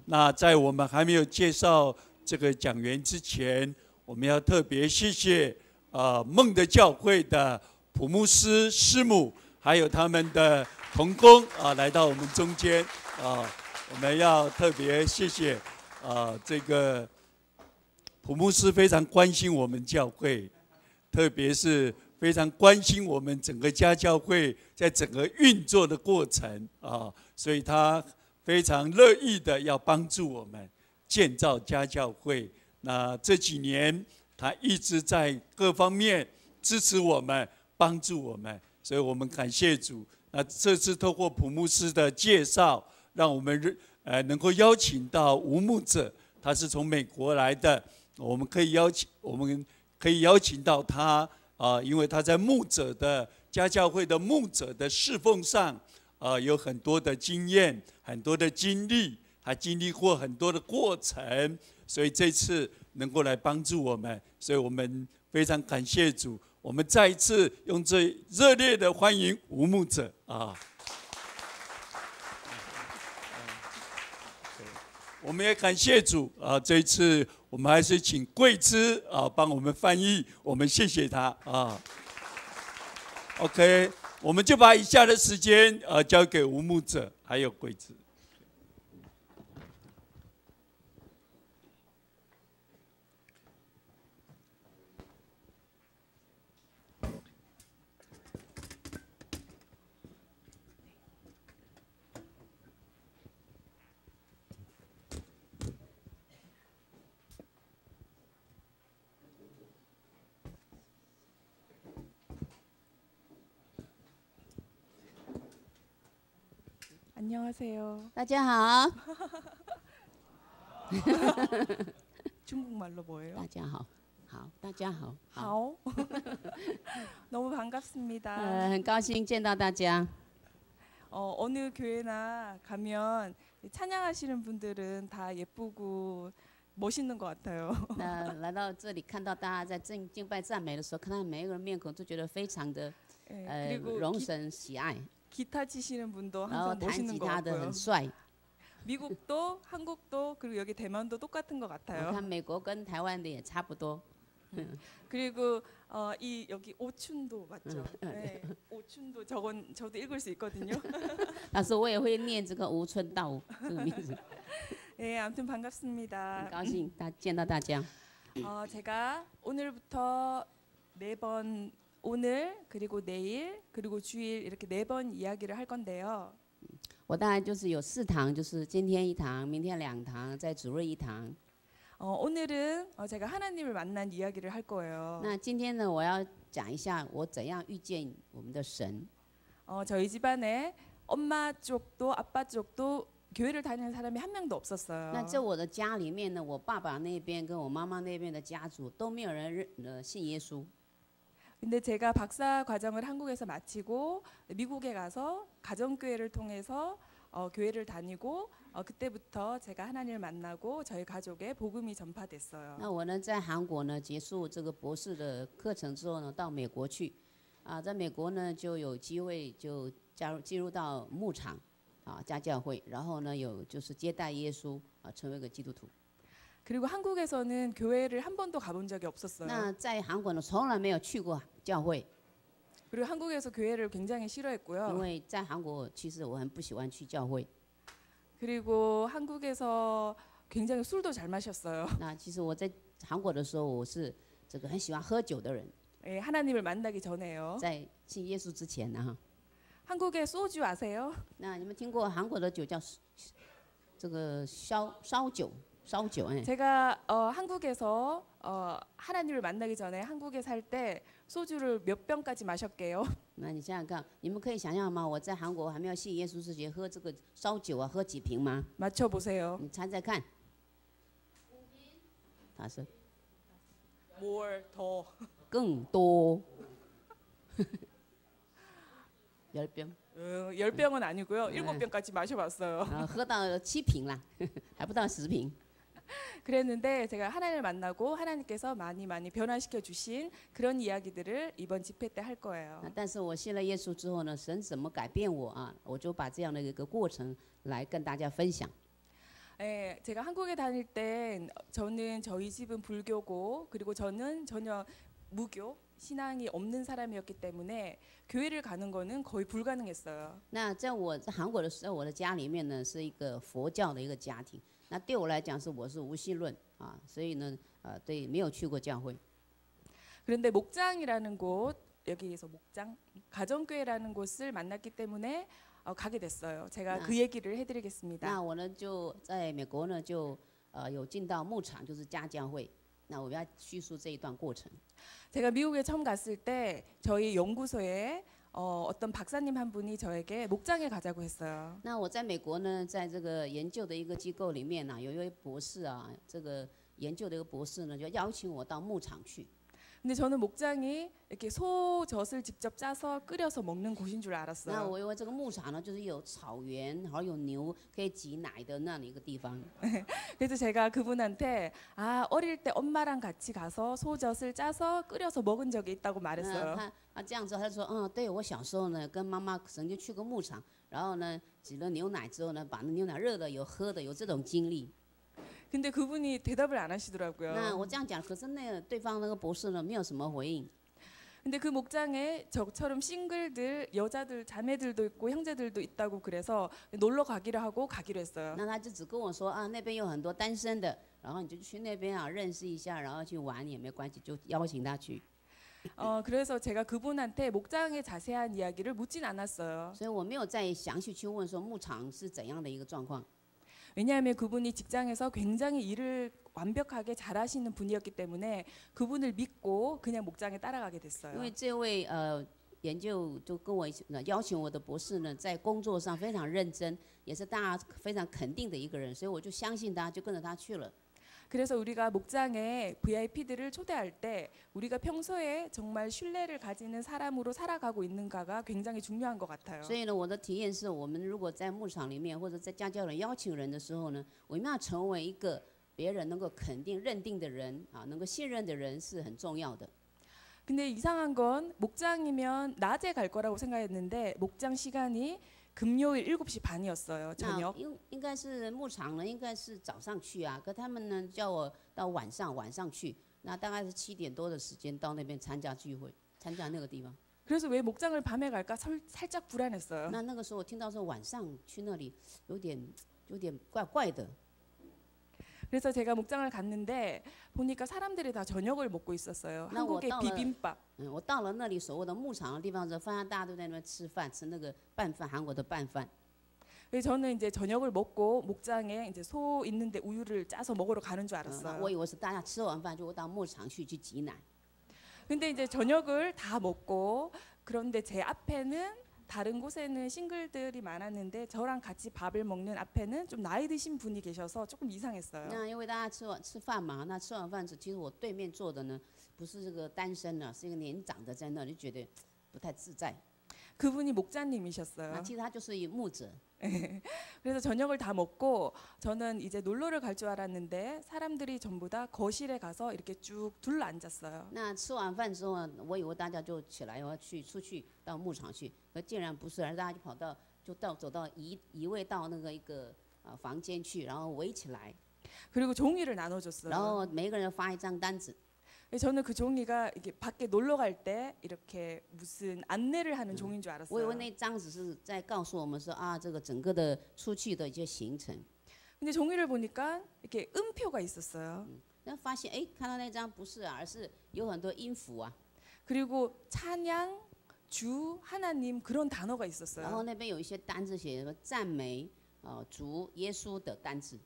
那在我们还没有介绍这个讲员之前，我们要特别谢谢梦的教会的普牧师师母，还有他们的同工来到我们中间我们要特别谢谢这个普牧师非常关心我们教会，特别是非常关心我们整个家教会在整个运作的过程所以他非常乐意的要帮助我们建造家教会。那这几年他一直在各方面支持我们，帮助我们，所以我们感谢主。那这次透过普牧师的介绍，让我们能够邀请到吴牧者，他是从美国来的，我们可以邀请到他因为他在牧者的家教会的牧者的侍奉上有很多的经验，很多的经历，还经历过很多的过程，所以这次能够来帮助我们，所以我们非常感谢主。我们再一次用最热烈的欢迎吴牧者我们也感谢主这一次我们还是请桂枝帮我们翻译，我们谢谢他OK， 我们就把以下的时间交给吴牧者还有桂枝。 안녕하세요. 大家好。중국말로 뭐예요? 大家好，好，大家好， 好. 너무 반갑습니다. 很高兴见到大家。 어느 교회나 가면 찬양하시는 분들은 다 예쁘고 멋있는 것 같아요. 那来到这里，看到大家在敬拜赞美的时候，看到每一个人面孔，都觉得非常的容神喜爱。 기타 치시는 분도 然后 항상 弹 멋있는 吉 것 他的 같고요. 很帅。 미국도 한국도 그리고 여기 대만도 똑같은 것 我 같아요. 看美国跟台湾的也差不多。 그리고 이 여기 오춘도 맞죠? 네, 오춘도 저도 읽을 수 있거든요. 但是我也会念这个吴春道这个名字。 네, 아무튼 반갑습니다. 很高兴见到大家。 제가 오늘부터 매번 오늘 그리고 내일 그리고 주일 이렇게 4번 이야기를 할 건데요. 我大概就是有4堂，就是今天1堂，明天2堂，在主日1堂。 오늘은 제가 하나님을 만난 이야기를 할 거예요. 那今天呢，我要讲一下我怎样遇见我们的神。 저희 집안에 엄마 쪽도 아빠 쪽도 교회를 다니는 사람이 한 명도 없었어요. 那在我的家里面呢，我爸爸那边跟我妈妈那边的家族都没有人信耶稣。 근데 제가 박사 과정을 한국에서 마치고 미국에 가서 가정교회를 통해서 교회를 다니고 그때부터 제가 하나님을 만나고 저희 가족에 복음이 전파됐어요. 那我呢，在韩国呢结束这个博士的课程之后呢，到美国去，在美国呢就有机会就进入到牧场家教会，然后呢有就是接待耶稣成为一个基督徒。 그리고 한국에서는 교회를 한 번도 가본 적이 없었어요. 那在韩国呢，从来没有去过教会。 그리고 한국에서 교회를 굉장히 싫어했고요. 因为在韩国，其实我很不喜欢去教会。 그리고 한국에서 굉장히 술도 잘 마셨어요. 那其实我在韩国的时候，我是这个很喜欢喝酒的人。 예, 하나님을 만나기 전에요. 在信耶稣之前呢， 한국의 소주 아세요? 那你们听过韩国的酒叫这个烧酒？ 烧酒， 제가 한국에서 하나님을 만나기 전에 한국에 살 때 소주를 몇 병까지 마셨게요? 那你想想看，你们可以想象吗？我在韩国还没有信耶稣之前，喝这个烧酒喝几瓶吗？ 맞춰보세요. 你猜猜看。他说 뭘 더? 更多。10병。 10병은 아니고요. 7병까지 마셔봤어요. 喝到7瓶啦，还不到10瓶。 그랬는데 제가 하나님을 만나고 하나님께서 많이 변화시켜 주신 그런 이야기들을 이번 집회 때 할 거예요. 但是我信了耶稣之后呢，神怎么改变我我就把这样的一个过程来跟大家分享。 예, 제가 한국에 다닐 땐 저는 저희 집은 불교고 그리고 저는 전혀 무교 신앙이 없는 사람이었기 때문에 교회를 가는 거는 거의 불가능했어요. 那在我在韩国的时候，我的家里面呢是一个佛教的一个家庭。那对我来讲我是无神论啊，所以呢，对，没有去过教会。 그런데 목장이라는 곳 여기에서 목장 가정교회라는 곳을 만났기 때문에 가게 됐어요. 제가 그 얘기를 해드리겠습니다. 那我呢就在美国呢就有进到牧场，就是家教会。那我要叙述这一段过程。 제가 미국에 처음 갔을 때 저희 연구소에 어떤 박사님 한 분이 저에게 목장에 가자고 했어요. 那我在美国呢，在这个研究的一个机构里面呢，有一位博士啊，这个研究的一个博士呢，就邀请我到牧场去。 근데 저는 목장이 이렇게 소젖을 직접 짜서 끓여서 먹는 곳인 줄 那 알았어요. 我以为这个牧场呢，就是有草原，然后有牛可以挤奶的那样的一个地方。 그래서 제가 그분한테 어릴 때 엄마랑 같이 가서 소젖을 짜서 끓여서 먹은 적이 있다고 那 말했어요. 他这样子，他就说，对我小时候呢，跟妈妈曾经去过牧场，然后呢，挤了牛奶之后呢，把那牛奶热的有喝的，有这种经历。 근데 그분이 대답을 안 那 하시더라고요. 我这样讲，可是那个对方那个博士呢，没有什么回应。 근데 그 목장에 저처럼 싱글들 여자들 자매들도 있고 형제들도 있다고 그래서 놀러 가기로 하고 가기로 했어요. 那他就只跟我说那边有很多单身的，然后你就去那边认识一下，然后去玩也没关系，就邀请他去。 그래서 제가 그분한테 목장의 자세한 이야기를 묻진 않았어요. 所以我没有再详细去问说牧场是怎样的一个状况。 왜냐하면 그분이 직장에서 굉장히 일을 완벽하게 잘하시는 분이었기 때문에 그분을 믿고 그냥 목장에 따라가게 因 됐어요. 为这位研究就跟我一起邀请我的博士呢，在工作上非常认真，也是大家非常肯定的一个人，所以我就相信他，就跟着他去了。 그래서 우리가 목장에 VIP들을 초대할 때 우리가 평소에 정말 신뢰를 가지는 사람으로 살아가고 있는가가 굉장히 중요한 것 같아요. 所以呢，我的体验是我们如果在牧场里面或者在家教人邀请人的时候呢，我们要成为一个别人能够肯定、认定的人啊，能够信任的人是很重要的。 근데 이상한 건 목장이면 낮에 갈 거라고 생각했는데 목장 시간이 금요일 7시 반이었어요. 那 저녁. 应该是牧场呢，应该是早上去啊，可他们呢叫我到晚上去，那大概是7点多的时间到那边参加聚会，参加那个地方。 그래서 왜 목장을 밤에 갈까 살짝 불안했어요. 那个时候我听到说晚上去那里有点怪怪的。 그래서 제가 목장을 갔는데 보니까 사람들이 다 저녁을 먹고 있었어요. 나 한국의 왔다 비빔밥. 我到了那里所谓的牧场的地方之后，发现大家都在那边吃饭，吃那个拌饭，韩国的拌饭。 그래서 저는 이제 저녁을 먹고 목장에 이제 소 있는데 우유를 짜서 먹으러 가는 줄 我 알았어요. 以为是大家吃完饭就会到牧场去挤奶。 근데 이제 저녁을 다 먹고 그런데 제 앞에는 다른 곳에는 싱글들이 많았는데 저랑 같이 밥을 먹는 앞에는 좀 나이 드신 분이 계셔서 조금 이상했어요. 那因为大家吃饭嘛，那吃完饭之后，其实我对面坐的呢不是这个单身的，是一个年长的在那里，就觉得不太自在。 그분이 목자님이셨어요. 那其实他就是一牧者。 그래서 저녁을 다 먹고 저는 이제 놀러를 갈 줄 알았는데 사람들이 전부 다 거실에 가서 이렇게 쭉 둘러 앉았어요. 那吃完饭之后呢，我以为大家就起来要出去到牧场去，可竟然不是，而大家就走到移位到那个一个房间去，然后围起来， 그리고 종이를 나눠줬어요. 然后每一个人发一张单子。 저는 그 종이가 이렇게 밖에 놀러 갈 때 이렇게 무슨 안내를 하는 종인 줄 我以 알았어요. 为那张只是在告诉我们说这个整个的出去的一些行程。 근데 종이를 보니까 이렇게 음표가 있었어요. 那发现看到那张不是而是有很多音符啊， 그리고 찬양, 주, 하나님 그런 단어가 然后 있었어요. 那边有一些单字写什么赞美主耶稣的单字。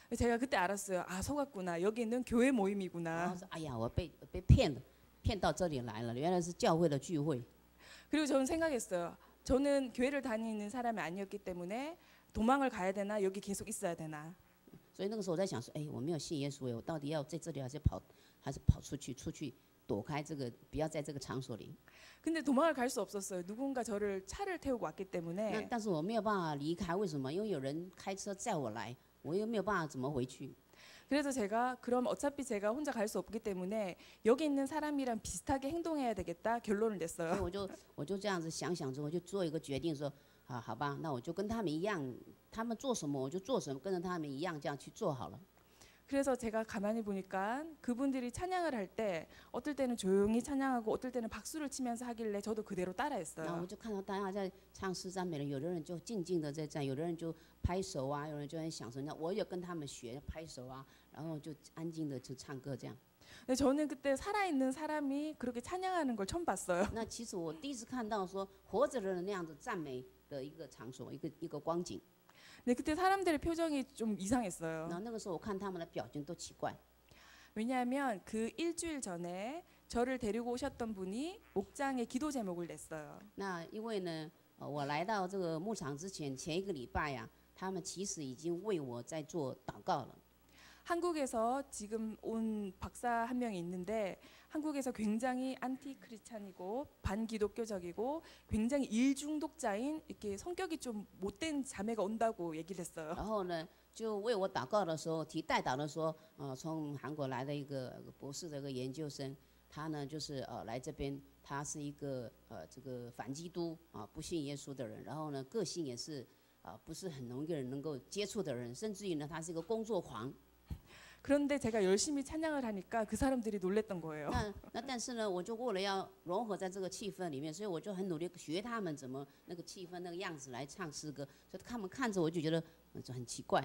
제가 그때 알았어요. 속았구나. 여기는 교회 然 모임이구나. 后说哎呀，我被骗了，骗到这里来了，原来是教会的聚会。 그리고 저는 생각했어요. 저는 교회를 다니는 사람이 아니었기 때문에 도망을 가야 되나 여기 계속 있어야 되나. 所以那个时候我在想说，我没有信耶稣，我到底要在这里还是跑出去躲开这个，不要在这个场所里。 근데 도망을 갈 수 없었어요. 누군가 저를 차를 태우고 왔기 那 때문에. 但是我没有办法离开，为什么？因为有人开车载我来，我又没有办法怎么回去。 그래서 제가 그럼 어차피 제가 혼자 갈 수 없기 때문에 여기 있는 사람이랑 비슷하게 행동해야 되겠다 결론을 所以 냈어요. 我就这样子想之后，就做一个决定说，啊，好吧，那我就跟他们一样，他们做什么我就做什么，跟着他们一样这样去做好了。 그래서 제가 가만히 보니까 그분들이 찬양을 할 때 어떨 때는 조용히 찬양하고 어떨 때는 박수를 치면서 하길래 저도 그대로 然后 따라했어요. 我就看到大家在唱诗赞美了，有的人就静静的在站，有的人就拍手啊，有人就很享受。那我也跟他们学拍手啊，然后就安静的就唱歌这样。 근데 저는 그때 살아있는 사람이 그렇게 찬양하는 걸 처음 봤어요. 那其实我第一次看到说活着的人那样子赞美的一个场所，一个光景。 근데 그때 사람들의 표정이 좀 이상했어요. 然后那个时候我看他们的表情都奇怪， 왜냐하면 그 일주일 전에 저를 데리고 오셨던 분이 목장의 기도 제목을 냈어요. 那因为呢，我来到这个牧场之前，前一个礼拜呀、他们其实已经为我在做祷告了。 한국에서 지금 온 박사 한 명이 있는데 한국에서 굉장히 안티 크리스찬이고 반기독교적이고 굉장히 일 중독자인 이렇게 성격이 좀 못된 자매가 온다고 얘기를 했어요. 然后呢，就为我祷告的时候，提代祷的说，从韩国来的一个博士的一个研究生，他呢就是来这边，他是一个这个反基督啊不信耶稣的人，然后呢个性也是不是很容易人能够接触的人，甚至于呢他是一个工作狂。 그런데 제가 열심히 찬양을 하니까 그 사람들이 놀랬던 거예요. 那但是呢，我就为了要融合在这个气氛里面，所以我就很努力学他们怎么那个气氛那个样子来唱诗歌，所以他们看着我就觉得就很奇怪。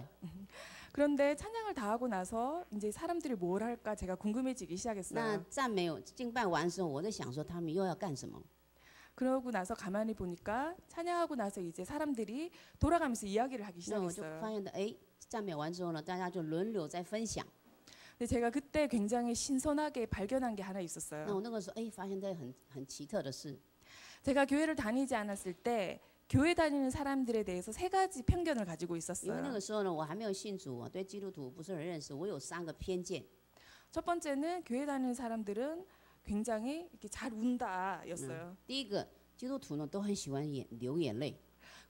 그런데 찬양을 다 하고 나서 이제 사람들이 뭘 할까 제가 궁금해지기 那 시작했어요. 赞美敬拜完的时候，我在想说他们又要干什么？ 그러고 나서 가만히 보니까 찬양하고 나서 이제 사람들이 돌아가면서 이야기를 하기 那我就 시작했어요. 发现的，哎，赞美完之后呢，大家就轮流在分享。 근데 제가 그때 굉장히 신선하게 발견한 게 하나 那 있었어요. 我那个时候，哎，发现这很奇特的事。 제가 교회를 다니지 않았을 때 교회 다니는 사람들에 대해서 세 가지 편견을 가지고 因为那 있었어요. 个时候呢，我还没有信主，我对基督徒不是很认识，我有3个偏见。 첫 번째는 교회 다니는 사람들은 굉장히 이렇게 잘 운다였어요. 第一个，基督徒呢都很喜欢流眼泪。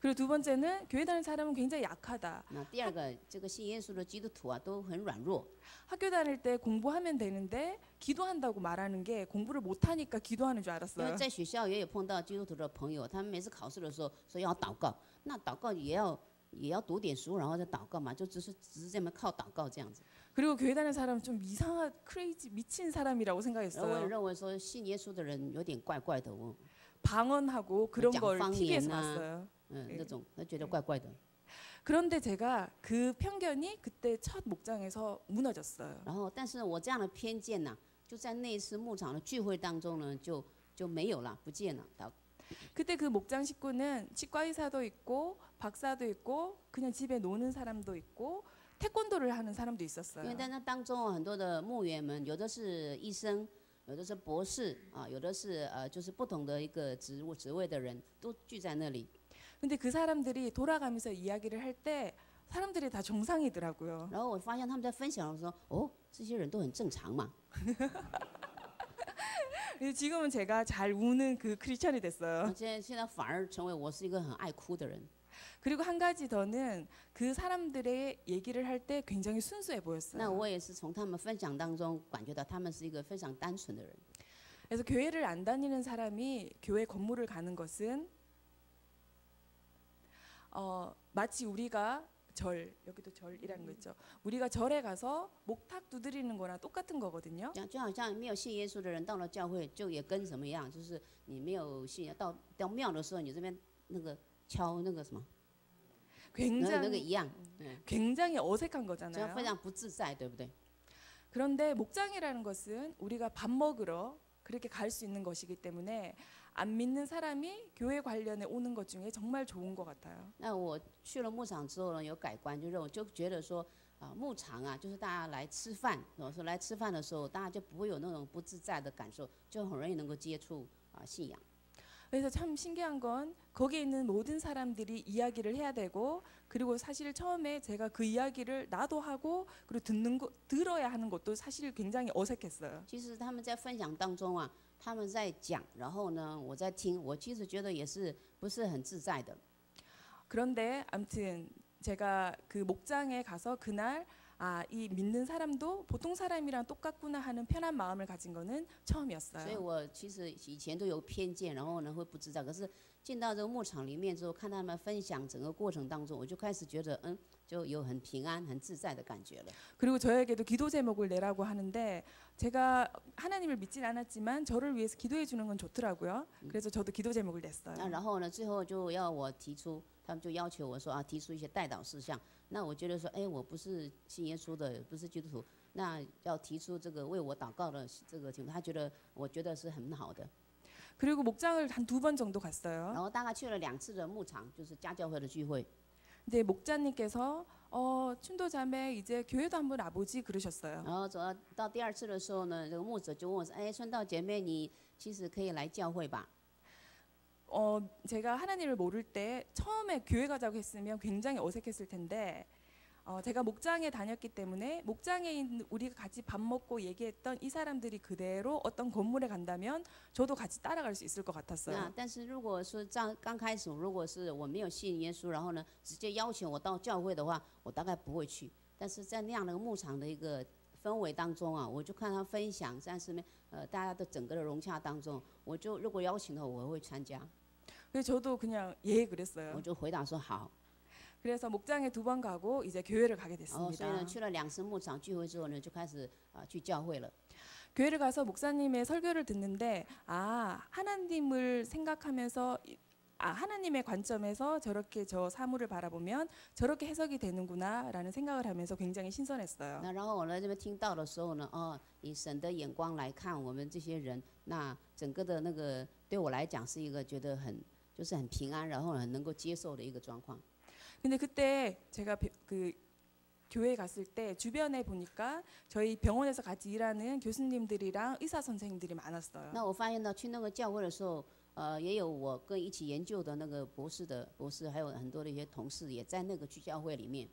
그리고 두 번째는 교회 다니는 사람은 굉장히 약하다. 那第二个，这个信耶稣的基督徒啊都很软弱。 학교 다닐 때 공부하면 되는데 기도한다고 말하는 게 공부를 못하니까 기도하는 줄 因为 알았어요. 在学校也有碰到基督徒的朋友，他们每次考试的时候说要祷告，那祷告也要读点书，然后再祷告嘛，就只是这么靠祷告这样子。 그리고 교회 다니는 사람은 좀 이상한 크레이지 미친 사람이라고 然后我也 생각했어요. 认为说信耶稣的人有点怪怪的，我 방언하고 그런 걸讲方言 TV에서 啊 봤어요. 那种他觉得怪怪的。 그런데 제가 그 편견이 그때 첫 목장에서 무너졌어요. 然后，但是我这样的偏见呢、就在那一次牧场的聚会当中呢，就没有了，不见了。 그때 그 목장 식구는 치과 의사도 있고 박사도 있고 그냥 집에 노는 사람도 있고 태권도를 하는 사람도 因为 있었어요. 在那当中很多的牧员们，有的是医生，有的是博士啊，有的是就是不同的一个职位的人都聚在那里。 근데 그 사람들이 돌아가면서 이야기를 할 때 사람들이 다 정상이더라고요. 然后我发现他们在分享的时候，哦，这些人都很正常嘛。 그래서 지금은 제가 잘 우는 그 크리스천이 됐어요. 现在反而成为我是一个很爱哭的人。 그리고 한 가지 더는 그 사람들의 얘기를 할 때 굉장히 순수해 那 보였어요. 我也是从他们分享当中感觉到他们是一个非常单纯的人。 그래서 교회를 안 다니는 사람이 교회 건물을 가는 것은 마치 우리가 여기도 절이라는 거 있죠. 우리가 절에 가서 목탁 두드리는 거랑 똑같은 거거든요. 就好像没有信耶稣的人到了教会，就也跟什么一样，就是你没有信，到庙的时候，你这边那个敲那个什么，那个一样， 굉장히 어색한 这样 거잖아요. 非常不自在，对不对？ 그런데 목장이라는 것은 우리가 밥 먹으러 그렇게 갈 수 있는 것이기 때문에 안 믿는 사람이 교회 관련해 오는 것 중에 정말 좋은 것 같아요. 那我去了牧场之后呢，有改观，就觉得说牧场啊，就是大家来吃饭，说来吃饭的时候，大家就不会有那种不自在的感受，就很容易能够接触信仰。 그래서 참 신기한 건 거기에 있는 모든 사람들이 이야기를 해야 되고 그리고 사실 처음에 제가 그 이야기를 나도 하고 그리고 들어야 하는 것도 사실 굉장히 어색했어요. 其实他们在分享当中啊，他们在讲，然后呢，我在听，我其实觉得也是不是很自在的。 그런데 아무튼 제가 그 목장에 가서 그날 이 믿는 사람도 보통 사람이랑 똑같구나 하는 편한 마음을 가진 거는 所以 처음이었어요. 我其实以前都有偏见，然后呢会不知道，可是进到这个牧场里面之后，看他们分享整个过程当中，我就开始觉得，就有很平安、很自在的感觉了。 그리고 저에게도 기도 제목을 내라고 하는데 제가 하나님을 믿진 않았지만 저를 위해서 기도해 주는 건 좋더라고요. 그래서 저도 기도 제목을 냈어요. 那然后呢，最后就要我提出，他们就要求我说提出一些代祷事项。那我觉得说，我不是信耶稣的，不是基督徒，那要提出这个为我祷告的这个题目，我觉得是很好的。 그리고 목장을 한 2번 정도 갔어요. 然后大概去了2次的牧场，就是家教会的聚会。 근데 목자님께서 춘도 자매 이제 교회도 한번 와보지 그러셨어요. 然后走到第2次的时候呢，这个牧者就问我说：“春道姐妹，你其实可以来教会吧？” 제가 하나님을 모를 때 처음에 교회 가자고 했으면 굉장히 어색했을 텐데 제가 목장에 다녔기 때문에 목장에 있는 우리가 같이 밥 먹고 얘기했던 이 사람들이 그대로 어떤 건물에 간다면 저도 같이 따라갈 수 있을 것 같았어요. 但是如果是刚开始，如果是我没有信耶稣，然后呢直接邀请我到教会的话，我大概不会去。但是在那样的牧场的一个氛围当中我就看他分享，但是呢大家的整个的融洽当中，我就如果邀请的话，我会参加。 그래서 저도 그냥 예 그랬어요. 我就回答说好。 그래서 목장에 2번 가고 이제 교회를 가게 所以 됐습니다. 呢去了2次牧场聚会之后呢，就开始去教会了。 교회를 가서 목사님의 설교를 듣는데 하나님을 생각하면서 하나님의 관점에서 저렇게 저 사물을 바라보면 저렇게 해석이 되는구나라는 생각을 하면서 굉장히 신선했어요. 那然后我来这边听到的时候呢，以神的眼光来看我们这些人，那整个的那个对我来讲是一个觉得就是很平安，然后很能够接受的一个状况。 근데 그때 제가 그 교회 갔을 때 주변에 보니까 저희 병원에서 같이 일하는 교수님들이랑 의사 선생님들이 많았어요. 那我发现到去那个教会的时候，也有我跟一起研究的那个博士，还有很多的一些同事也在那个聚教会里面。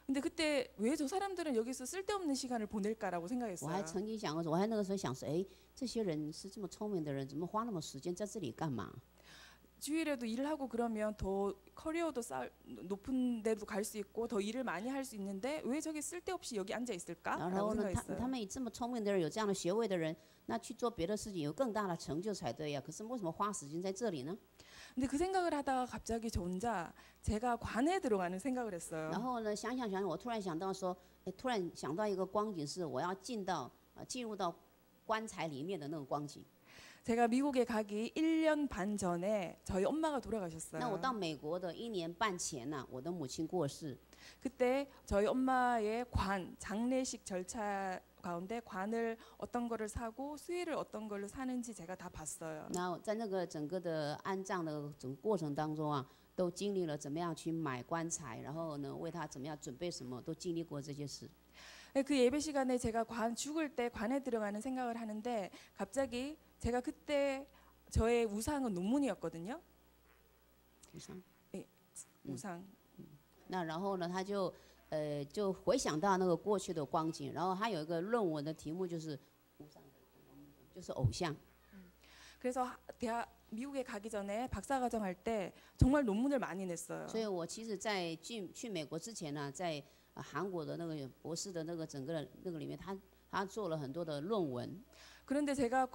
근데 그때 왜 저 사람들은 여기서 쓸데없는 시간을 보낼까라고 我还 생각했어요. 曾经想过，我还那个时候想说，这些人是这么聪明的人，怎么花那么时间在这里干嘛？ 주일에도 일을 하고 그러면 더 커리어도 높은 데도 갈 수 있고 더 일을 많이 할 수 있는데 왜 저기 쓸데없이 여기 앉아 然 있을까라고 后呢，他 생각했어요. 们这么聪明的人，有这样的学位的人，那去做别的事情有更大的成就才对呀。可是为什么花时间在这里呢？ 근데 그 생각을 하다가 갑자기 저 혼자 제가 관에 들어가는 생각을 했어요. 然后呢，想，我突然想到说，突然想到一个光景是我要进入到棺材里面的那个光景。 제가 미국에 가기 1년 반 전에 저희 엄마가 那我 돌아가셨어요. 到美国的1年半前呢，我的母亲过世。 그때 저희 엄마의 장례식 절차 가운데 관을 어떤 거를 사고 수의를 어떤 걸로 사는지 제가 다 봤어요. 那在那个整个的安葬的整个过程当中都经历了怎么样去买棺材，然后呢为他怎么样准备什么，都经历过这些事。 그 예배 시간에 제가 죽을 때 관에 들어가는 생각을 하는데 갑자기 제가 그때 저의 우상은 논문이었거든요. 우상? 네, 우상. 那然后呢，他就回想到那个过去的光景，然后他有一个论文的题目就是偶像。 그래서 미국에 가기 전에 박사과정 할 때 정말 논문을 많이 냈어요. 所以我其实在去美国之前呢，在韩国的那个博士的那个整个的那个里面，他做了很多的论文。 그런데 제가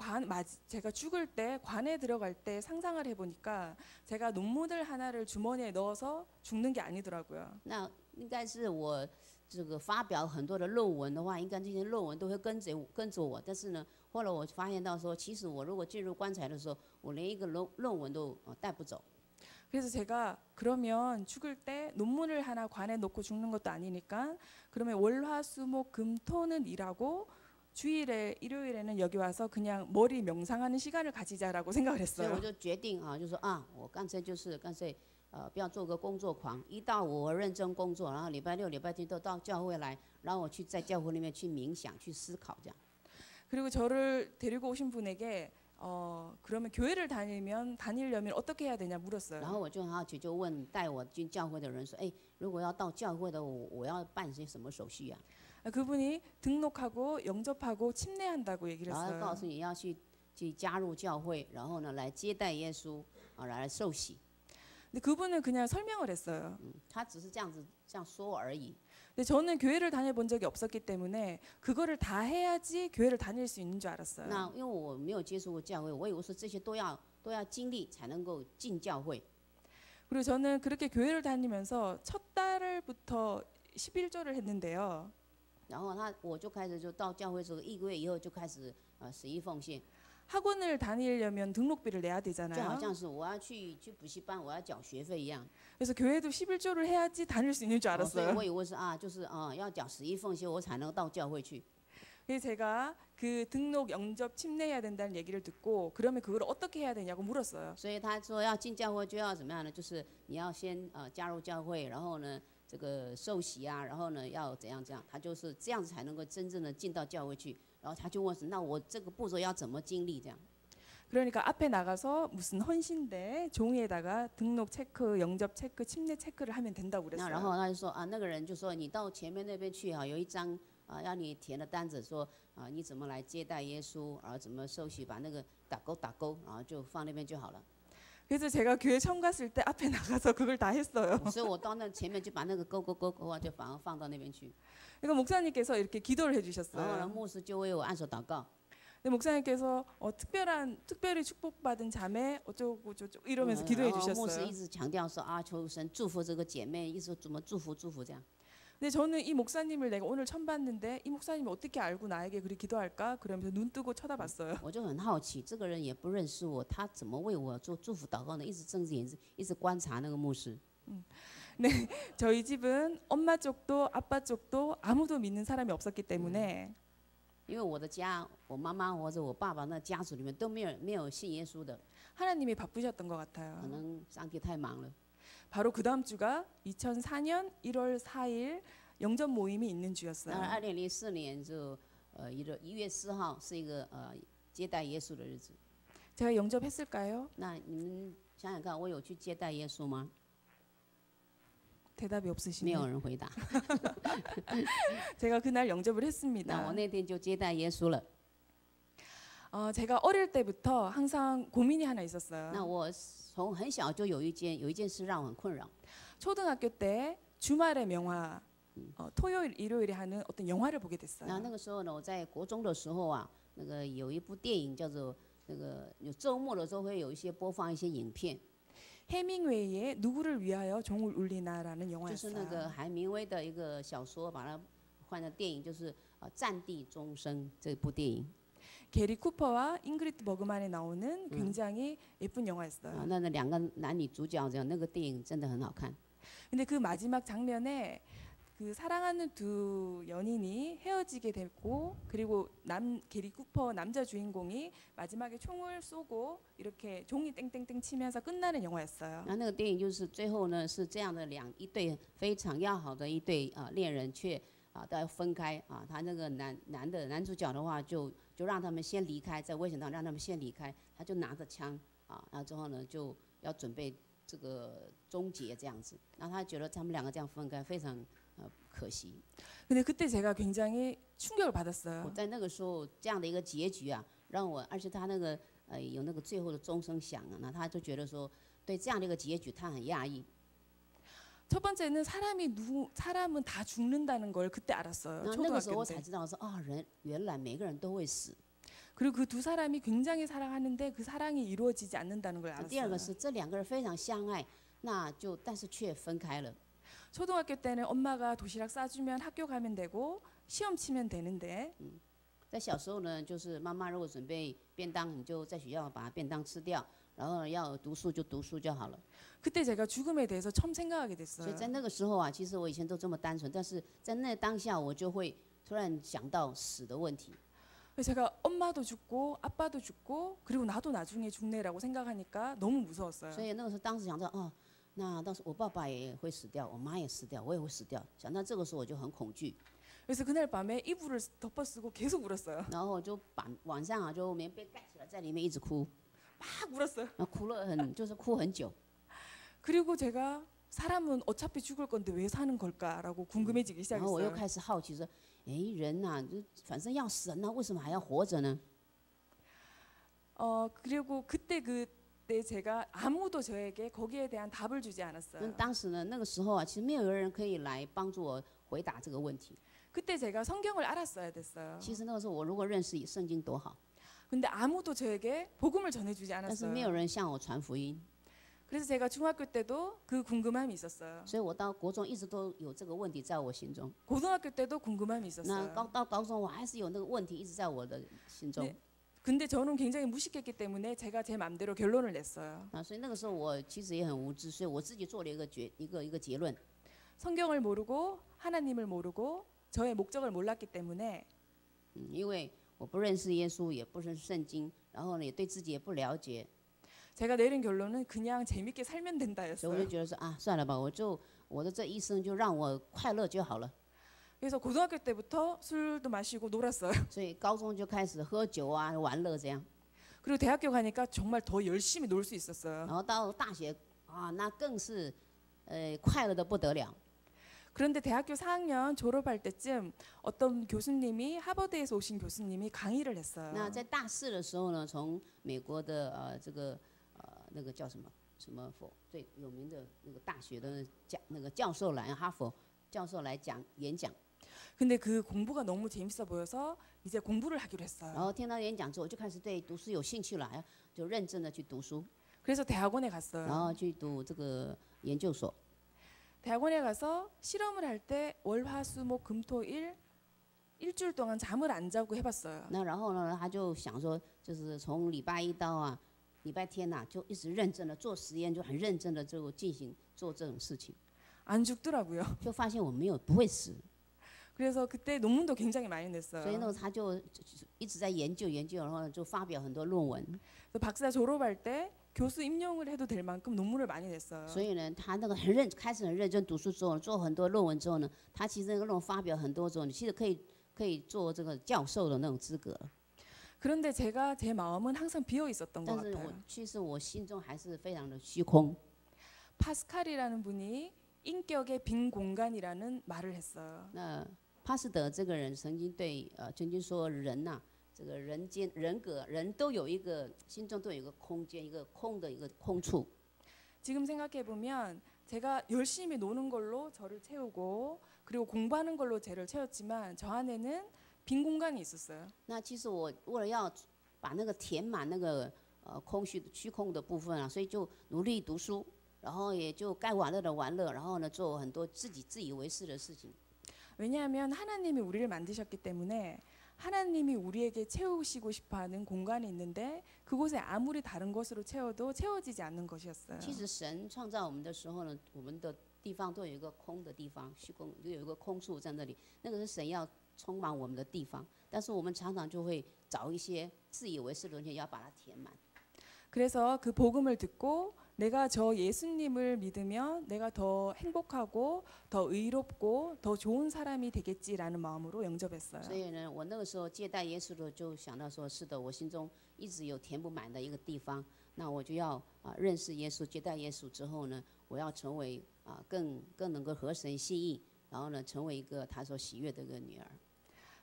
죽을 때 관에 들어갈 때 상상을 해보니까 제가 논문을 하나를 주머니에 넣어서 죽는 게 아니더라고요. 那应该是我这个发表很多的论文的话，应该这些论文都会跟着我。但是呢，后来我发现到说，其实我如果进入棺材的时候，我连一个论文都带不走。 그래서 제가 그러면 죽을 때 논문을 하나 관에 넣고 죽는 것도 아니니까 그러면 월화수목금토는 일하고 주일에 일요일에는 여기 와서 그냥 머리 명상하는 시간을 가지자라고 생각을 所以 했어요. 我就决定就说我干脆不要做个工作狂，1到5我认真工作，然后礼拜6、礼拜天都到教会来，然后我去在教会里面去冥想、去思考这样。 그리고 저를 데리고 오신 분에게 그러면 교회를 다니려면 어떻게 해야 되냐 然 물었어요. 后我就很好奇，就问带我进教会的人说，如果要到教会的我要办些什么手续啊？ 그분이 등록하고 영접하고 침례한다고 얘기를 然后告 했어요. 诉你要去加入教会，然后呢来接待耶稣来受洗。 근데 그분은 그냥 설명을 했어요. 他只是这样子这样说而已。 근데 저는 교회를 다녀본 적이 없었기 때문에 그거를 다 해야지 교회를 다닐 수 있는 줄 那 알았어요. 因为我没有接触过教会，我以为说这些都要经历才能够进教会。 그리고 저는 그렇게 교회를 다니면서 첫 달부터 11조를 했는데요. 然后我就开始就到教会之后1个月以后就开始11奉献， 학원을 다니려면 등록비를 내야 就好 되잖아요. 像是我要去补习班，我要缴学费一样。 그래서 교회도 11조를 해야지 다닐 수 있는 줄 所以 알았어요. 我以为是就是要缴11奉献，我才能到教会去。 그래서 제가 그 등록 영접 침례해야 된다는 얘기를 듣고 그러면 그걸 어떻게 해야 되냐고 물었어요. 所以他说要进教会就要怎么样呢？就是你要先加入教会，然后呢这个受洗啊，然后呢要怎样，他就是这样子才能够真正的进到教会去。然后他就问那我这个步骤要怎么经历这样？ 그러니까 앞에 나가서 무슨 헌신대 종이에다가 등록 체크, 영접 체크, 침례 체크를 하면 된다고 那然后 그랬어요. 他就说那个人就说你到前面那边去有一张让你填的单子说你怎么来接待耶稣，然后怎么受洗，把那个打勾，然后就放那边就好了。 그래서 제가 교회 처음 갔을 때 앞에 나가서 그걸 다 했어요. 所以我到那前面就把那个勾就反而放到那边去。 그러니까 목사님께서 이렇게 기도를 然后呢， 해주셨어요. 牧师就为我按手祷告。 근데 목사님께서 특별히 축복받은 자매 어쩌고 저쩌고 이러면서 기도해 然后牧师 주셨어요. 一直强调说求神祝福这个姐妹，一直怎么祝福这样。 근데 저는 이 목사님을 내가 오늘 처음 봤는데 이 목사님이 어떻게 알고 나에게 그렇게 기도할까? 그러면서 눈 뜨고 쳐다봤어요. 我就很好奇，这个人也不认识我，他怎么为我做祝福祷告呢？一直睁着眼睛，一直观察那个牧师。 네, 저희 집은 엄마 쪽도 아빠 쪽도 아무도 믿는 사람이 없었기 때문에 因为我的家，我妈妈或者我爸爸那家族里面都没有信耶稣的， 하나님이 바쁘셨던 것 可 같아요. 能上帝太忙了。 바로 그 다음 주가 2004년 1월 4일 영접 모임이 있는 那 주였어요. 2004年就1月4号是一个接待耶稣的日子。 제가 영접했을까요? 那你们想想看，我有去接待耶稣吗？ 대답이 没 없으시네요. 有人回答。 제가 그날 영접을 那 했습니다. 我那天就接待耶稣了。 제가 어릴 때부터 항상 고민이 하나 那 있었어요. 我从很小就有一件事让我很困扰。 초등학교 때 주말의 명화, 토요일, 일요일에 하는 어떤 영화를 보게 那 됐어요. 那个时候呢，我在国中的时候啊，那个有一部电影叫做那个有周末的时候会有一些播放一些影片， 해밍웨이의 누구를 위하여 종을 울리나라는 就是那个 영화였어요. 海明威的一个小说，把它换成电影，就是战地钟声这部电影。 게리 쿠퍼와 잉그리트 버그만에 나오는 굉장히 예쁜 영화였어요. 那两个男女主角这样，那个电影真的很好看。 근데 그 마지막 장면에 그 사랑하는 두 연인이 헤어지게 됐고 그리고 게리 쿠퍼 남자 주인공이 마지막에 총을 쏘고 이렇게 종이 땡땡땡 치면서 끝나는 영화였어요. 那个电影就是最后呢是这样的一对非常要好的一对恋人却都要分开他那个男主角的话就让他们先离开，在危险当中让他们先离开，他就拿着枪然后之后呢就要准备这个终结这样子，然后他觉得他们两个这样分开非常可惜。 근데 그때 제가 굉장히 충격을 我 받았어요. 在那个时候这样的一个结局让我，而且他那个有那个最后的钟声响那他就觉得说对这样的一个结局他很讶异。 첫 번째는 사람은 다 죽는다는 걸 그때 알았어요. 那个时候我 초등학교 才 때. 知道说人原来每个人都会死。 그리고 그 두 사람이 굉장히 사랑하는데 그 사랑이 이루어지지 않는다는 걸 第二个 알았어요. 是这两个人非常相爱，但是却分开了。 초등학교 때는 엄마가 도시락 싸주면 학교 가면 되고 시험 치면 되는데 在小时候呢，就是妈妈如果准备便当，你就在学校把便当吃掉，然后要读书就读书就好了。 그때 제가 죽음에 대해서 처음 생각하게 所 됐어요. 以在那个时候其实我以前都这么单纯，但是在那当下我就会突然想到死的问题。 그래서 제가 엄마도 죽고 아빠도 죽고 그리고 나도 나중에 죽네라고 생각하니까 너무 무서웠어요. 所以那个时候当时想到那到时候我爸爸也会死掉，我妈也死掉，我也会死掉。想到这个时候我就很恐惧， 그래서 그날 밤에 이불을 덮어쓰고 계속 울었어요. 然后我就晚上就棉被盖起来，在里面一直哭， 막 울었어요. 哭了就是哭很久。 그리고 제가 사람은 어차피 죽을 건데 왜 사는 걸까라고 궁금해지기 然后我又 시작했어요. 开始好奇说，人就反正要死，那为什么还要活着呢？ 그리고 그때 그 그때 제가 아무도 저에게 거기에 대한 답을 주지 않았어요. 当时呢，那个时候啊，其实没有人可以来帮助我回答这个问题。 그때 제가 성경을 알았어야 됐어요. 其实那个时候我如果认识圣经多好， 근데 아무도 저에게 복음을 전해주지 但是没有 않았어요. 人向我传福音， 그래서 제가 중학교 때도 그 궁금함이 있었어요. 所以我到国中一直都有这个问题在我心中。 고등학교 때도 궁금함이 那 있었어요. 到高中我还是有那个问题一直在我的心中。 네. 근데 저는 굉장히 무식했기 때문에 제가 제 마음대로 결론을 냈어요. 所以那个时候我其实也很无知，所以我自己做了一个结论。 성경을 모르고 하나님을 모르고 저의 목적을 몰랐기 때문에 因为我不认识耶稣，也不认识圣经，然后呢也对自己也不了解， 제가 내린 결론은 그냥 재밌게 살면 所以我就 된다였어요. 觉得说啊，算了吧，我的这一生就让我快乐就好了。 그래서 고등학교 때부터 술도 마시고 놀았어요. 所以高中就开始喝酒啊、玩乐这样， 그리고 대학교 가니까 정말 더 열심히 놀 수 있었어요. 然后到大学啊，那更是快乐的不得了。 그런데 대학교 4학년 졸업할 때쯤 어떤 교수님이 하버드에서 오신 교수님이 강의를 했어요. 那在大四的时候呢，从美国的那个叫什么最有名的那个大学的教授来，哈佛教授来演讲。 근데 그 공부가 너무 재밌어 보여서 이제 공부를 하기로 然 했어요. 后听到演讲之后，我就开始对读书有兴趣了，就认真的去读书， 그래서 대학원에 然 갔어요. 后去读这个研究所。 대학원에 가서 실험을 할 때 월화수목금토일 일주일 동안 잠을 안 자고 해봤어요. 那然后呢，他就想说，就是从礼拜一到礼拜天呐，就一直认真的做实验，就很认真的就进行做这种事情， 안 죽더라고요. 就发现我不会死， 그래서 그때 논문도 굉장히 많이 所以呢 냈어요. 他就一直在研究，然后就发表很多论文。 그래서 박사 졸업할 때 교수 임용을 해도 될 만큼 논문을 많이 냈어요. 所以呢，他那个开始很认真读书之后，做很多论文之后呢，他其实那个论文发表很多之后，你其实可以做这个教授的那种资格。 그런데 제가 제 마음은 항상 비어 있었던 것 但是 같아요. 其实我心中还是非常的虚空。 파스칼이라는 분이 인격의 빈 공간이라는 말을 했어요. 那帕斯德这个人曾经说人呐、这个人间人格人都有一个心中都有一个空间，一个空的一个空处。 지금 생각해 보면 제가 열심히 노는 걸로 저를 채우고 그리고 공부하는 걸로 쟤를 채웠지만 저 안에는 빈 공간이 있었어요. 那其实我为了要把那个填满那个虚空的部分啊，所以就努力读书，然后也就该玩乐的玩乐，然后呢做很多自以为是的事情。 왜냐하면 하나님이 우리를 만드셨기 때문에 하나님이 우리에게 채우시고 싶어하는 공간이 있는데 그곳에 아무리 다른 것으로 채워도 채워지지 않는 것이었어요. 其实神创造我们的时候呢，我们的地方都有一个空的地方，虚空就有一个空处在那里，那个是神要充满我们的地方。但是我们常常就会找一些自以为是的东西，要把它填满。 그래서 그 복음을 듣고 내가 저 예수님을 믿으면 내가 더 행복하고 더 의롭고 더 좋은 사람이 되겠지라는 마음으로 영접했어요. 所以呢，我那个时候接待耶稣的时候，就想到说，是的，我心中一直有填不满的一个地方，那我就要认识耶稣，接待耶稣之后呢，我要成为更能够合神心意，然后呢，成为一个他所喜悦的一个女儿。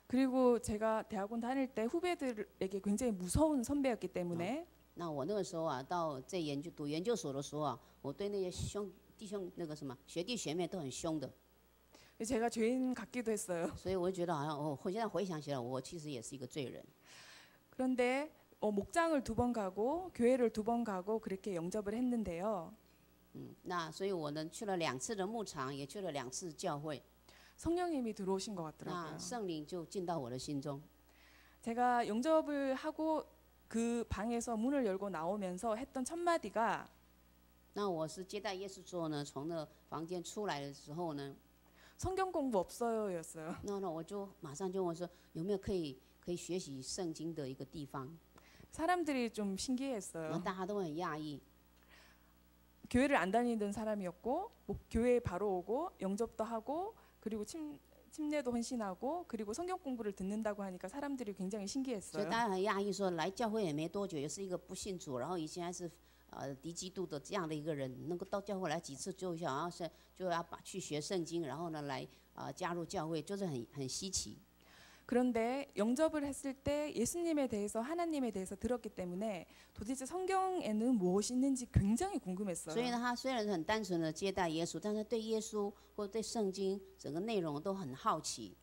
그리고 제가 대학원 다닐 때 후배들에게 굉장히 무서운 선배였기 때문에 那我那个时候到在读研究所的时候我对那些弟兄那个什么学弟学妹都很凶的， 제가 죄인 같기도 했어요. 所以我就觉得好像我现在回想起来，我其实也是一个罪人。 그런데 목장을 2번 가고 교회를 2번 가고 그렇게 영접을 했는데요. 那所以我呢去了2次的牧场，也去了2次教会， 성령님이 들어오신 것 那 같더라고요. 圣灵就进到我的心中。 제가 영접을 하고 그 방에서 문을 열고 나오면서 했던 첫 마디가 那我是接待耶稣之后呢，从那房间出来的时候呢， 성경 공부 없어요였어요. 那我就马上就问说有没有可以学习圣经的一个地方？ 사람들이 좀 那 신기했어요. 大家都很讶异。 교회를 안 다니던 사람이었고 교회에 바로 오고 영접도 하고 그리고 침례도 헌신하고 그리고 성경 공부를 듣는다고 하니까 사람들이 굉장히 所以 신기했어요. 大家很讶异，说来教会也没多久，也是一个不信主，然后以前还是敌基督的这样的一个人，能够到教会来几次就想要去学圣经，然后呢来加入教会，就是很稀奇。 그런데 영접을 했을 때 예수님에 대해서 하나님에 대해서 들었기 때문에 도대체 성경에는 무엇이 있는지 굉장히 所以 궁금했어요. 呢，他虽然很单纯的接待耶稣，但是对耶稣或对圣经整个内容都很好奇，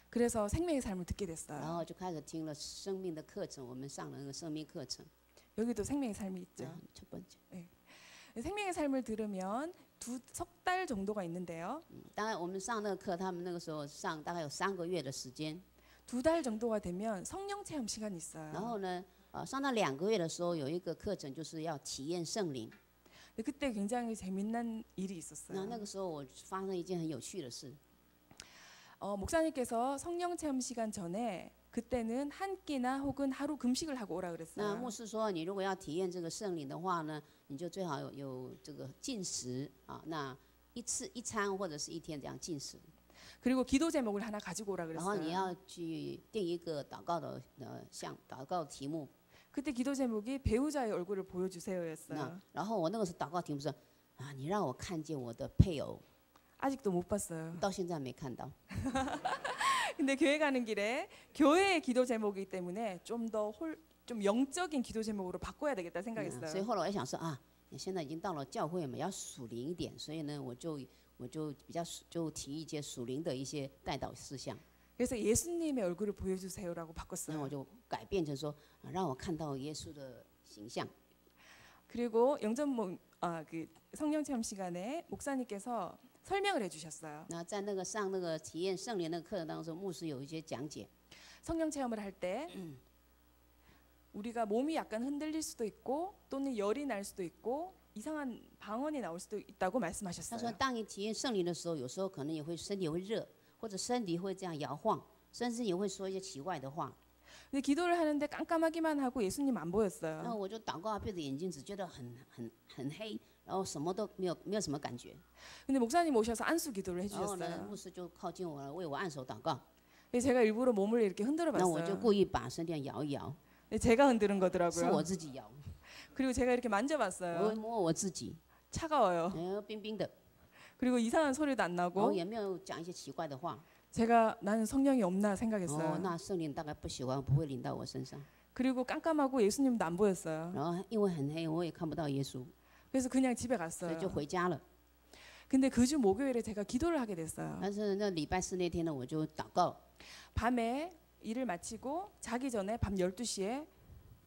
그래서 생명의 삶을 듣게 然 됐어요. 后就开始听了生命的课程。我们上了那个生命课程， 여기도 생명의 삶이 있죠. 첫 번째。 생명의 삶을 들으면 석 달 정도가 있는데요. 当然我们上那个课，他们那个时候上大概有3个月的时间。 2달 정도가 되면 성령 체험 시간이 然 있어요. 后呢，上到2个月的时候，有一个课程就是要体验圣灵。 근데 그때 굉장히 재밌는 일이 那 있었어요. 那个时候我发生一件很有趣的事。 목사님께서 성령 체험 시간 전에 그때는 한 끼나 혹은 하루 금식을 하고 오라 那 그랬어요. 牧师说，你如果要体验这个圣灵的话呢，你就最好有这个禁食啊，那一餐或者是一天这样禁食。 그리고 기도 제목을 하나 가지고 오라 然后你 그랬어요. 要去定一个祷告的祷告题目。 그때 기도 제목이 배우자의 얼굴을 那 보여주세요였어요. 然后我那个时候祷告题目是啊，你让我看见我的配偶， 아직도 못 봤어요. 到现在没看到。 근데 교회 가는 길에 교회의 기도 제목이기 때문에 좀 영적인 기도 제목으로 바꿔야 되겠다 所以 생각했어요. 后来我想说啊，现在已经到了教会嘛，要属灵一点，所以呢，我就比较就提一些属灵的一些代祷事项。 그래서 예수님의 얼굴을 보여주세요라고 那我 바꿨어요. 就改变成说，让我看到耶稣的形象。 그리고 그 성령 체험 시간에 목사님께서 설명을 해주셨어요. 那在那个上那个体验圣灵那个课程当中，牧师有一些讲解。 성령 체험을 할 때 우리가 몸이 약간 흔들릴 수도 있고 또는 열이 날 수도 있고 이상한 방언이 나올 수도 있다고 他说， 말씀하셨어요. 当你体验圣灵的时候，有时候可能也会身体会热，或者身体会这样摇晃，甚至也会说一些奇怪的话。 근데 기도를 하는데 깜깜하기만 하고 예수님 안 那 보였어요. 我就祷告，闭着眼睛，只觉得很黑，然后什么都没有什么感觉。 근데 목사님 오셔서 안수 기도를 然后呢， 해주셨어요. 牧师就靠近我了，为我按手祷告。 그래서 제가 일부러 몸을 이렇게 흔들어 那我就 봤어요. 故意把身体摇一摇， 근데 제가 흔드는 是 거더라고요. 我自己摇， 그리고 제가 이렇게 我 만져봤어요. 摸我自己， 차가워요. 冰冰的， 그리고 이상한 소리도 안 然后 나고 也没有讲一些奇怪的话。 제가 나는 성령이 없나 哦， 생각했어요. 那圣灵大概不喜欢，不会临到我身上。 그리고 깜깜하고 예수님도 안 보였어요. 然后因为很黑，我也看不到耶稣， 그래서 그냥 집에 所以 갔어요. 就回家了。 근데 그 주 목요일에 제가 기도를 하게 됐어요. 但是那礼拜4那天呢，我就祷告， 밤에 일을 마치고 자기 전에 밤 12시에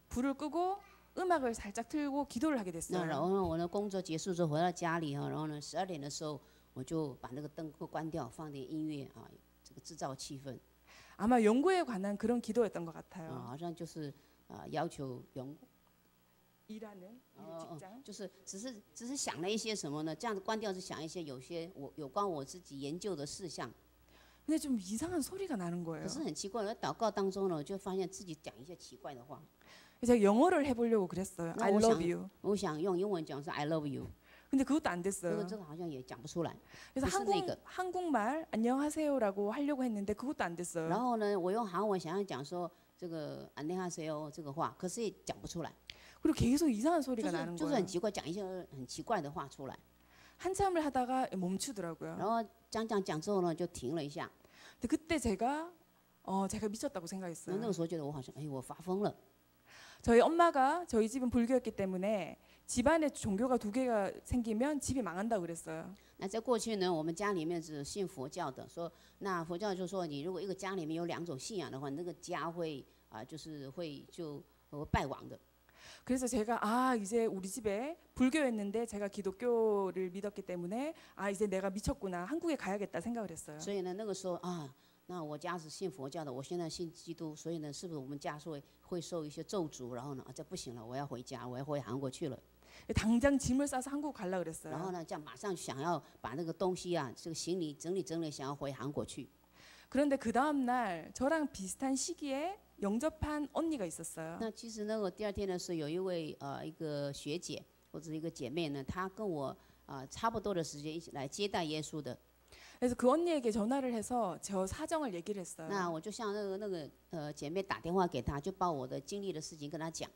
불을 끄고 음악을 살짝 틀고 기도를 하게 那 됐어요. 然后呢，我的工作结束之后回到家里哈，然后呢12点的时候，我就把那个灯关掉，放点音乐啊，这个制造气氛 아마 연구에 관한 그런 기도였던 것 啊， 같아요. 好像就是要求永 일하는 직장. 就是只是想了一些什么呢？这样子关掉是想一些有关我自己研究的事项。 근데 좀 이상한 소리가 나는 거예요. 可是很奇怪，在祷告当中呢，我就发现自己讲一些奇怪的话。 제가 영어를 해보려고 그랬어요. I 나 love you. 我想用英文讲是 I love you， 근데 그것도 안 这 됐어요. 个好像也讲不出来。 그래서 무슨 내가. 한국말 안녕하세요라고 하려고 했는데 그것도 안 然 됐어요. 后呢，我用韩文想要讲说这个안녕하세요这个话，可是也讲不出来， 그리고 계속 이상한 就 소리가 是 나는 就是 거예요. 很奇怪，讲一些很奇怪的话出来。 한참을 하다가 멈추더라고요. 然后讲之后呢，就停了一下。 근데 그때 제가 미쳤다고 那 생각했어요. 个时候觉得我好像我发疯了。 저희 엄마가 저희 집은 불교였기 때문에 집안에 종교가 2개가 생기면 집이 망한다고 그랬어요. 那在过去呢，我们家里面是信佛教的，说那佛教就说你如果一个家里面有2种信仰的话，那个家会就是会败亡的。 그래서 제가 이제 우리 집에 불교였는데 제가 기독교를 믿었기 때문에 이제 내가 미쳤구나. 한국에 가야겠다 생각을 했어요. 所以呢，那个时候那我家是信佛教的，我现在信基督，所以呢，是不是我们家会受一些咒诅？然后呢，这不行了，我要回家，我要回韩国去了。 당장 짐을 싸서 한국 가려고 然后 그랬어요. 呢，这样马上想要把那个东西这个行李整理，想要回韩国去。 그런데 그 다음 날 저랑 비슷한 시기에 영접한 언니가 있었어요. 那其实呢，我第2天呢是有一位一个学姐或者一个姐妹呢，她跟我差不多的时间一起来接待耶稣的。 그래서 그 언니에게 전화를 해서 저 사정을 얘기를 했어요. 那我就向那个姐妹打电话给她，就把我的经历的事情跟她讲。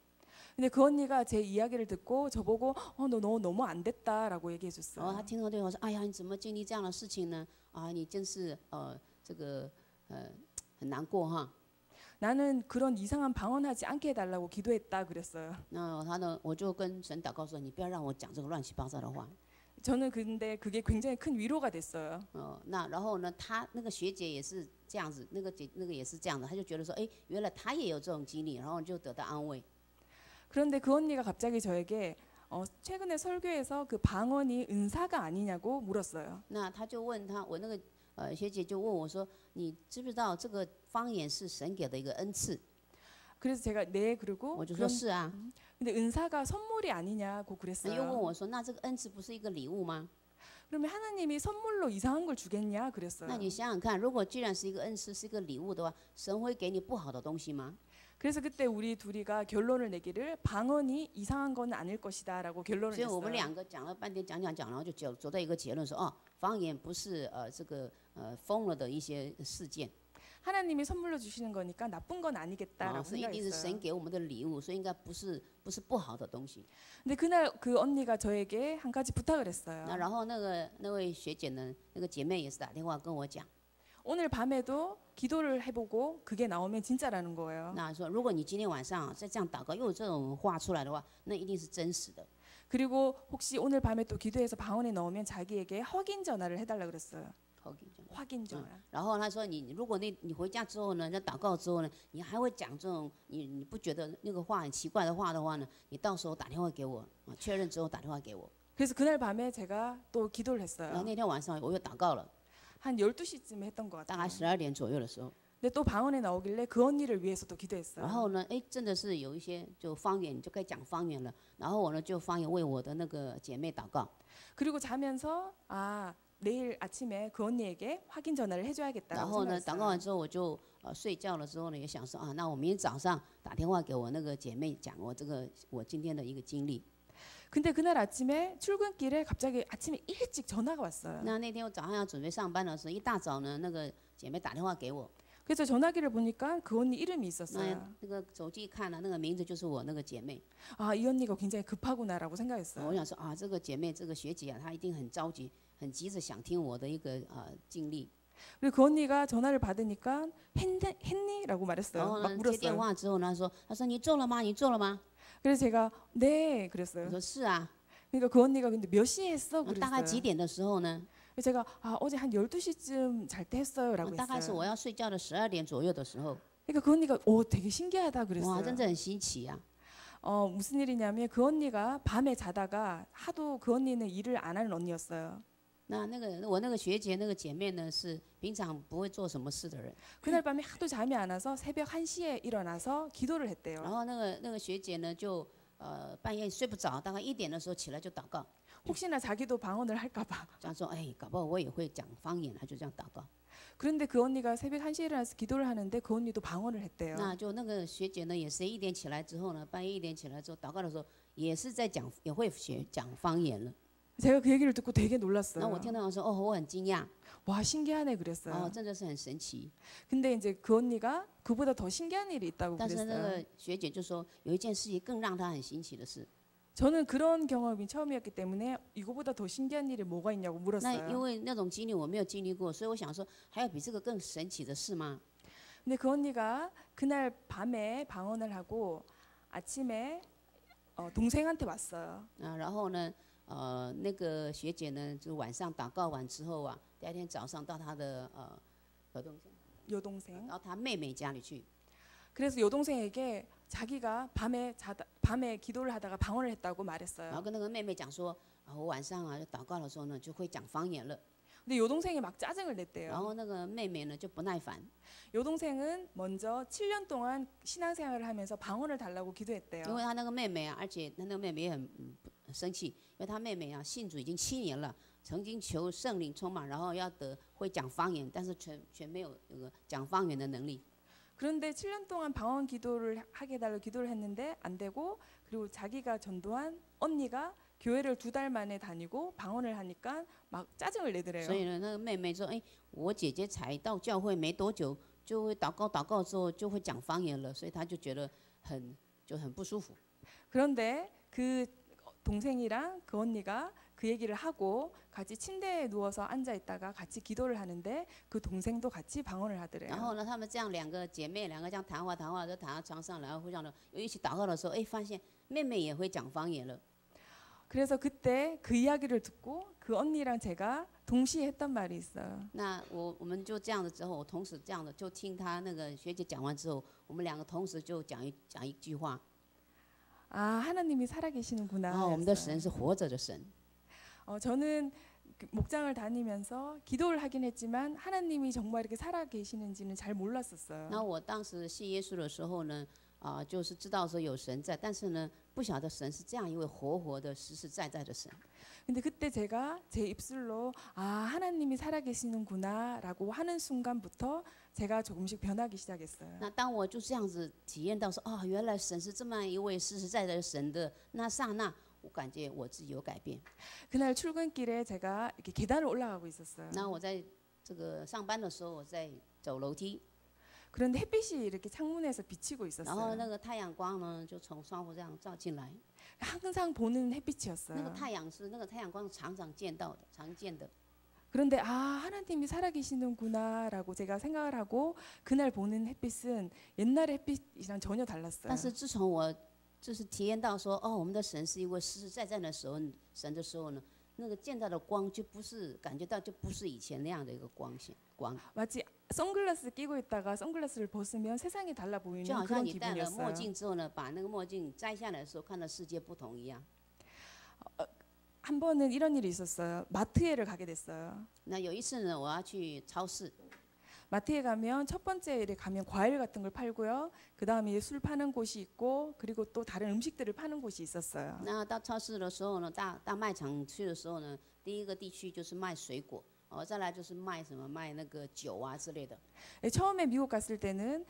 근데 그 언니가 제 이야기를 듣고 저보고 너 너무 안 됐다라고 얘기해 然后她 줬어요. 听到对我说：“哎呀，你怎么经历这样的事情呢？你真是这个很难过哈。” 나는 그런 이상한 방언하지 않게 해달라고 기도했다 그랬어요. 那他呢，我就跟神祷告说，你不要让我讲这个乱七八糟的话。 저는 근데 그게 굉장히 큰 위로가 됐어요. 那然后呢，他那个学姐也是这样子，那个也是这样的，他就觉得说，哎，原来他也有这种经历，然后就得到安慰。 그런데 그 언니가 갑자기 저에게 최근에 설교에서 그 방언이 은사가 아니냐고 물었어요. 那他就问他，我那个学姐就问我说，你知不知道这个方言是神给的一个恩赐？ 그래서 제가 네 그러고 我就说是啊。 근데 은사가 선물이 아니냐고 又问 그랬어요. 我说，那这个恩赐不是一个礼物吗？ 그러면 하나님이 선물로 이상한 걸 주겠냐 그랬어요. 那你想想看，如果既然是一个恩赐，是一个礼物的话，神会给你不好的东西吗？ 그래서 그때 우리 둘이가 결론을 내기를 방언이 이상한 건 아닐 것이다라고 결론을 所以我们 냈어요. 两个讲了半天，讲，然后就走到一个结论说，哦，方言不是这个疯了的一些事件， 하나님이 선물로 주시는 거니까 나쁜 건 아니겠다라고 是一定是神 생각했어요. 给我们的礼物，所以应该不是不好的东西。 근데 그날 그 언니가 저에게 한 가지 부탁을 했어요. 那然后那位学姐呢，那个姐妹也是打电话跟我讲， 오늘 밤에도 기도를 해보고 그게 나오면 진짜라는 거예요. 那说如果你今天晚上再这样祷告，又有这种话出来的话，那一定是真实的。 그리고 혹시 오늘 밤에 또 기도해서 방언에 넣으면 자기에게 확인 전화를 해달라 그랬어요. 好，给你讲。 확인 전화. 然后他说如果你回家之后呢，在祷告之后呢，你还会讲这种你不觉得那个话很奇怪的话的话呢，你到时候打电话给我，确认之后打电话给我。 그래서 그날 밤에 제가 또 기도를 然后 했어요. 那天晚上我又祷告了， 한 12시쯤에 했던 것 大概 같아요. 12点左右的时候， 근데 또 방언에 나오길래 그 언니를 위해서 또 기도했어요. 然后呢，哎，真的是有一些就方言，你就可以讲方言了。然后我呢就方言为我的那个姐妹祷告。 그리고 자면서 내일 아침에 그 언니에게 확인 전화를 然 해줘야겠다라고 后呢，祷告 생각했어요. 完之后我就睡觉了之后呢，也想说啊，那我明天早上打电话给我那个姐妹讲我今天的一个经历。 근데 그날 아침에 출근길에 갑자기 아침에 일찍 전화가 왔어요. 那天我早上要准备上班的时候，一大早呢，那个姐妹打电话给我， 그래서 전화기를 보니까 그 언니 이름이 있었어요. 那个手机看了，那个名字就是我那个姐妹。 이 언니가 굉장히 급하구나라고 我 생각했어요. 想说啊，这个姐妹这个学姐啊，她一定很着急，很急着想听我的一个经历。 그리고 그 언니가 전화를 받으니까 했니?라고 然 말했어요. 后 막 呢，接电 물었어요. 话之后呢，她说你做了吗？你做了吗？ 그래서 제가 네 我 그랬어요. 说是啊。 그러니까 그 언니가 근데 몇 시에 했어? 大概几 그랬어요. 点的时候呢？ 그래서 제가 어제 한 12시쯤 잘 때 했어요라고 大概是 했어요. 我要睡觉的12点左右的时候。 그러니까 그 언니가 되게 신기하다 哇， 그랬어요. 真的很稀奇啊！ 무슨 일이냐면 그 언니가 밤에 자다가 하도 그 언니는 일을 안 하는 언니였어요. 我那个学姐那个姐妹呢，是平常不会做什么事的人。 그날 밤에 하도 잠이 안 와서 새벽 1시에 일어나서 기도를 然 했대요. 后那个学姐呢，就半夜睡不着，大概1点的时候起来就祷告， 혹시나 자기도 방언을 할까 봐. 这样说，哎，搞不好我也会讲方言，她就这样祷告。 그런데 그 언니가 새벽 1시에 일어나서 기도를 하는데 그 언니도 방언을 했대요. 那就那个学姐呢，也是1点起来之后呢，半夜1点起来之后祷告的时候，也是在讲，也会讲方言了。 제가 그 얘기를 듣고 되게 那 놀랐어요. 我听到说，哦，我很惊讶， 와 신기하네 그랬어요. 哦，真的是很神奇。 근데 이제 그 언니가 그보다 더 신기한 일이 있다고 但是那 그랬어요. 个学姐就说，有一件事情更让她很新奇的事。 저는 그런 경험이 처음이었기 때문에 이거보다 더 신기한 일이 뭐가 있냐고 那因 물었어요. 为那种经历我没有经历过，所以我想说，还有比这个更神奇的事吗？ 근데 그 언니가 그날 밤에 방언을 하고 아침에 동생한테 왔어요. 然后呢，那个学姐呢，就晚上祷告完之后啊，第二天早上到她的여동생. 到她妹妹家里去。 그래서 여동생에게 자기가 밤에 기도를 하다가 방언을 했다고 然后 말했어요. 跟那个妹妹讲说，我晚上啊就祷告的时候呢，就会讲方言了。 근데 여동생이 막 짜증을 然 냈대요. 后那个妹妹呢就不耐烦， 여동생은 먼저 7년 동안 신앙생활을 하면서 방언을 달라고 因 기도했대요. 为她那个妹妹啊，而且她那个妹妹也很生气，因为她妹妹啊信主已经7年了，曾经求圣灵充满，然后要得会讲方言，但是全没有那个讲方言的能力。 그런데 7년 동안 방언 기도를 하게 해달라고 기도를 했는데 안 되고 그리고 자기가 전도한 언니가 교회를 2달 만에 다니고 방언을 하니까 막 짜증을 所 내더래요. 以呢，那个妹妹说：“哎，我姐姐才到教会没多久，就会祷告之后就会讲方言了，所以她就觉得很不舒服。 그런데 그 동생이랑 그 언니가 그 얘기를 하고 같이 침대에 누워서 앉아 있다가 같이 기도를 하는데 그 동생도 같이 방언을 然 하더래요. 后呢，她们这样两个姐妹，两个这样谈话，就躺在床上，然后互相的又一起祷告的时候，哎，发现妹妹也会讲方言了。 그래서 그때 그 이야기를 듣고 그 언니랑 제가 동시에 했던 말이 있어요. 那我们就这样子之后，我同时这样的就听她那个学姐讲完之后，我们两个同时就讲一句话， 아 하나님이 살아계시는구나. 然后我们的 였어요. 神是活着的神。 저는 그 목장을 다니면서 기도를 하긴 했지만 하나님이 정말 이렇게 살아계시는지는 잘 몰랐었어요. 那我当时信耶稣的时候呢，就是知道说有神在，但是呢，不晓得神是这样一位活的、实实在在的神。 근데 그때 제가 제 입술로 아 하나님이 살아계시는구나라고 하는 순간부터 제가 조금씩 변하기 시작했어요. 那当我就这样子体验到说，哦，原来神是这么一位实实在在的神的那刹那，我感觉我自己有改变。 그날 출근길에 제가 이렇게 계단을 올라가고 있었어요. 那我在这个上班的时候，我在走楼梯， 그런데 햇빛이 이렇게 창문에서 비치고 然后那 있었어요. 个太阳光呢就从窗户这样照进来。 항상 보는 那个 햇빛이었어요. 太阳是那个太阳光是常见到的、常见的。 그런데 아 하나님이 살아계시는구나라고 제가 생각을 하고 그날 보는 햇빛은 옛날의 햇빛이랑 전혀 달랐어요. 但是自从我就是体验到说，哦，我们的神是一位实实在在的神的时候呢，那个见到的光就不是感觉到就不是以前那样的一个光线光， 마치 선글라스 끼고 있다가 선글라스를 벗으면 세상이 달라 就 보이는 好像 그런 你戴了墨 기분이었어요. 镜之后呢，把那个墨镜摘下来的时候，看到世界不同一样。 한 번은 이런 일이 있었어요. 마트에를 가게 됐어요. 那有一次呢，我要去超市， 마트에 가면 첫 번째 일에 가면 과일 같은 걸 팔고요. 그 다음에 술 파는 곳이 있고 그리고 또 다른 음식들을 파는 곳이 있었어요. 那到超市的时候呢，大卖场去的时候呢，第一个地区就是卖水果，再来就是卖什么卖那个酒啊之类的。 처음에 미국 갔을 때는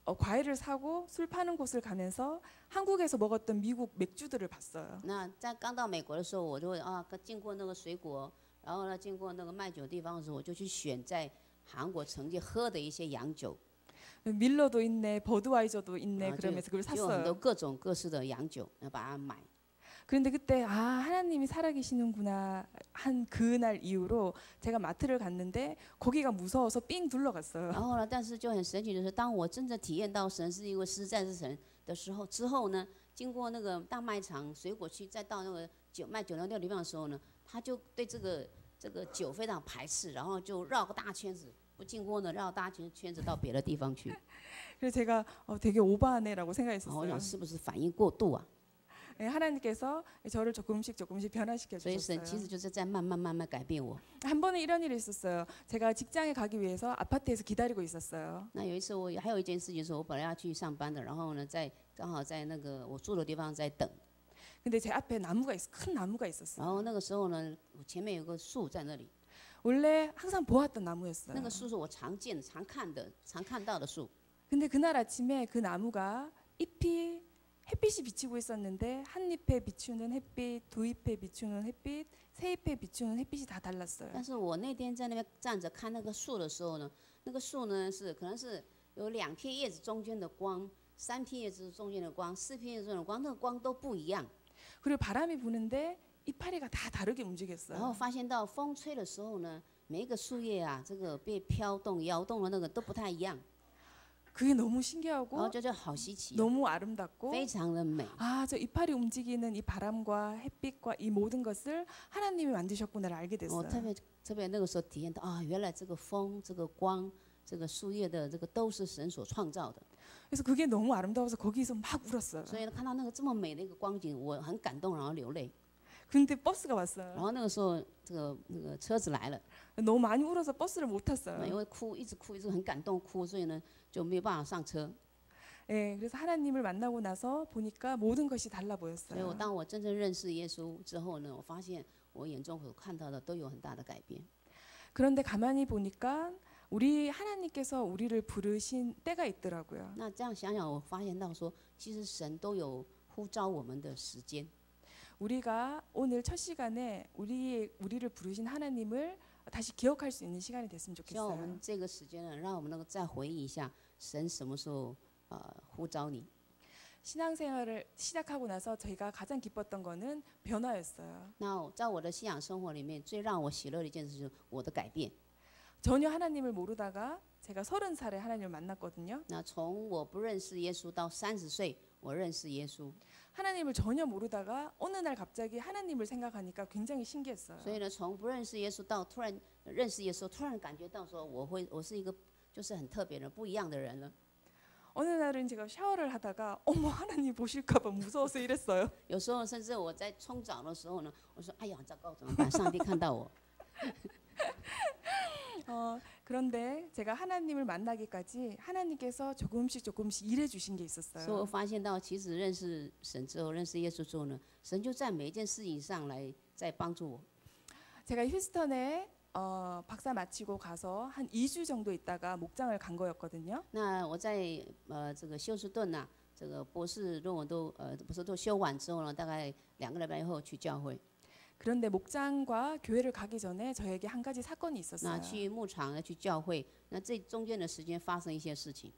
과일을 사고 술 파는 곳을 가면서 한국에서 먹었던 미국 맥주들을 봤어요. 那在刚到美国的时候，我就会经过那个水果，然后呢经过那个卖酒地方的时候，我就去选在韩国曾经喝的一些洋酒， 밀러도 있네, 버드와이저도 있네 就 그러면서 그걸 有很多 샀어요. 各种各式的洋酒，然后把它买。 그런데 그때 아 하나님이 살아계시는구나 한 그날 이후로 제가 마트를 갔는데 거기가 무서워서 삥 둘러갔어요. 然后呢，但是就很神奇的是，当我真正体验到神是一位实在之神的时候，之后呢，经过那个大卖场、水果区，再到那个卖酒的那个地方的时候呢，他就对这个酒非常排斥，然后就绕个大圈子，不经过呢绕大圈子到别的地方去。 그래서 제가 되게 오바하네라고 然后我 생각했었어요. 想是不是反应过度啊？ 예, 하나님께서 저를 조금씩 변화시켜 所以神其 주셨어요. 实就是在慢慢改变我。 한 번은 이런 일이 있었어요. 제가 직장에 가기 위해서 아파트에서 기다리고 있었어요. 那有一次我还有一件事情是我本来要去上班的，然后呢刚好在那个我住的地方在等， 근데 제 앞에 나무가 큰 나무가 然 있었어요. 后那个时候呢，我前面有个树在那里， 원래 항상 보았던 那 나무였어요. 个树是我常看到的树。 근데 그날 아침에 그 나무가 햇빛이 비치고 있었는데 한 잎에 비추는 햇빛, 두 잎에 비추는 햇빛, 세 잎에 비추는 햇빛이 다 달랐어요. 但是我那天在那边站着看那个树的时候呢，那个树呢可能是有2片叶子中间的光，3片叶子中间的光，4片叶子中间的光，那个光都不一样。 그리고 바람이 부는데 이파리가 다 다르게 然后 움직였어요. 发现到风吹的时候呢，每一个树叶啊，这个被飘动、摇动的那个都不太一样， 그게 너무 然后 신기하고 就好稀奇， 너무 아름답고 非常的美。 아, 저 이파리 움직이는 이 바람과 햇빛과 이 모든 것을 하나님이 만드셨구나를 알게 我 됐어요. 特别那个时候体验到原来这个风、这个光、这个树叶的这个都是神所创造的。 그래서 그게 너무 아름다워서 거기서 막 울었어요. 所以看到那个这么美的一个光景，我很感动，然后流泪。 근데 버스가 然 왔어요. 后那个时候，那个车子来了， 너무 많이 울어서 버스를 못 因 탔어요. 为一直哭，一直很感动哭，所以呢就没有办法上车。 예, 그래서 하나님을 만나고 나서 보니까 모든 것이 달라 所以 보였어요. 当我真正认识耶稣之后呢，我发现我眼中所看到的都有很大的改变。 그런데 가만히 보니까 우리 하나님께서 우리를 부르신 때가 있더라고요. 那这样想想，我发现到说，其实神都有呼召我们的时间。 우리가 오늘 첫 시간에 우리를 부르신 하나님을 다시 기억할 수 있는 시간이 됐으면 希望我 좋겠어요. 们这个时间呢，让我们能够再回忆一下神什么时候呼召你。 신앙생활을 시작하고 나서 제가 가장 기뻤던 거는 변화였어요. 那在我的信仰生活里面，最让我喜乐的一件事就是我的改变。 전혀 하나님을 모르다가 제가 30살에 하나님을 만났거든요. 那从我不认识耶稣到30岁，我认识耶稣。 하나님을 전혀 모르다가 어느 날 갑자기 하나님을 생각하니까 굉장히 신기했어요. 所以呢，从不认识耶稣到突然认识耶稣，突然感觉到说我是一个就是很特别的不一样的人了。 어느 날은 제가 샤워를 하다가 어머 하나님 보실까봐 무서워서 이랬어요. 有时候甚至我在冲澡的时候呢，我说哎呀糟糕怎么办？上帝看到我。 그런데 제가 하나님을 만나기까지 하나님께서 조금씩 일해 주신 게 所以我 있었어요. 发现到，其实认识神之后，认识耶稣之后呢，神就在每一件事情上来在帮助我。 제가 휴스턴에 박사 마치고 가서 한 2주 정도 있다가 목장을 간 거였거든요. 那我在这个休斯顿呐、这个博士论文都不是都修完之后呢，大概2个礼拜以后去教会。 그런데 목장과 교회를 가기 전에 저에게 한 가지 사건이 那 있었어요. 去牧场去教会，那这中间的时间发生一些事情。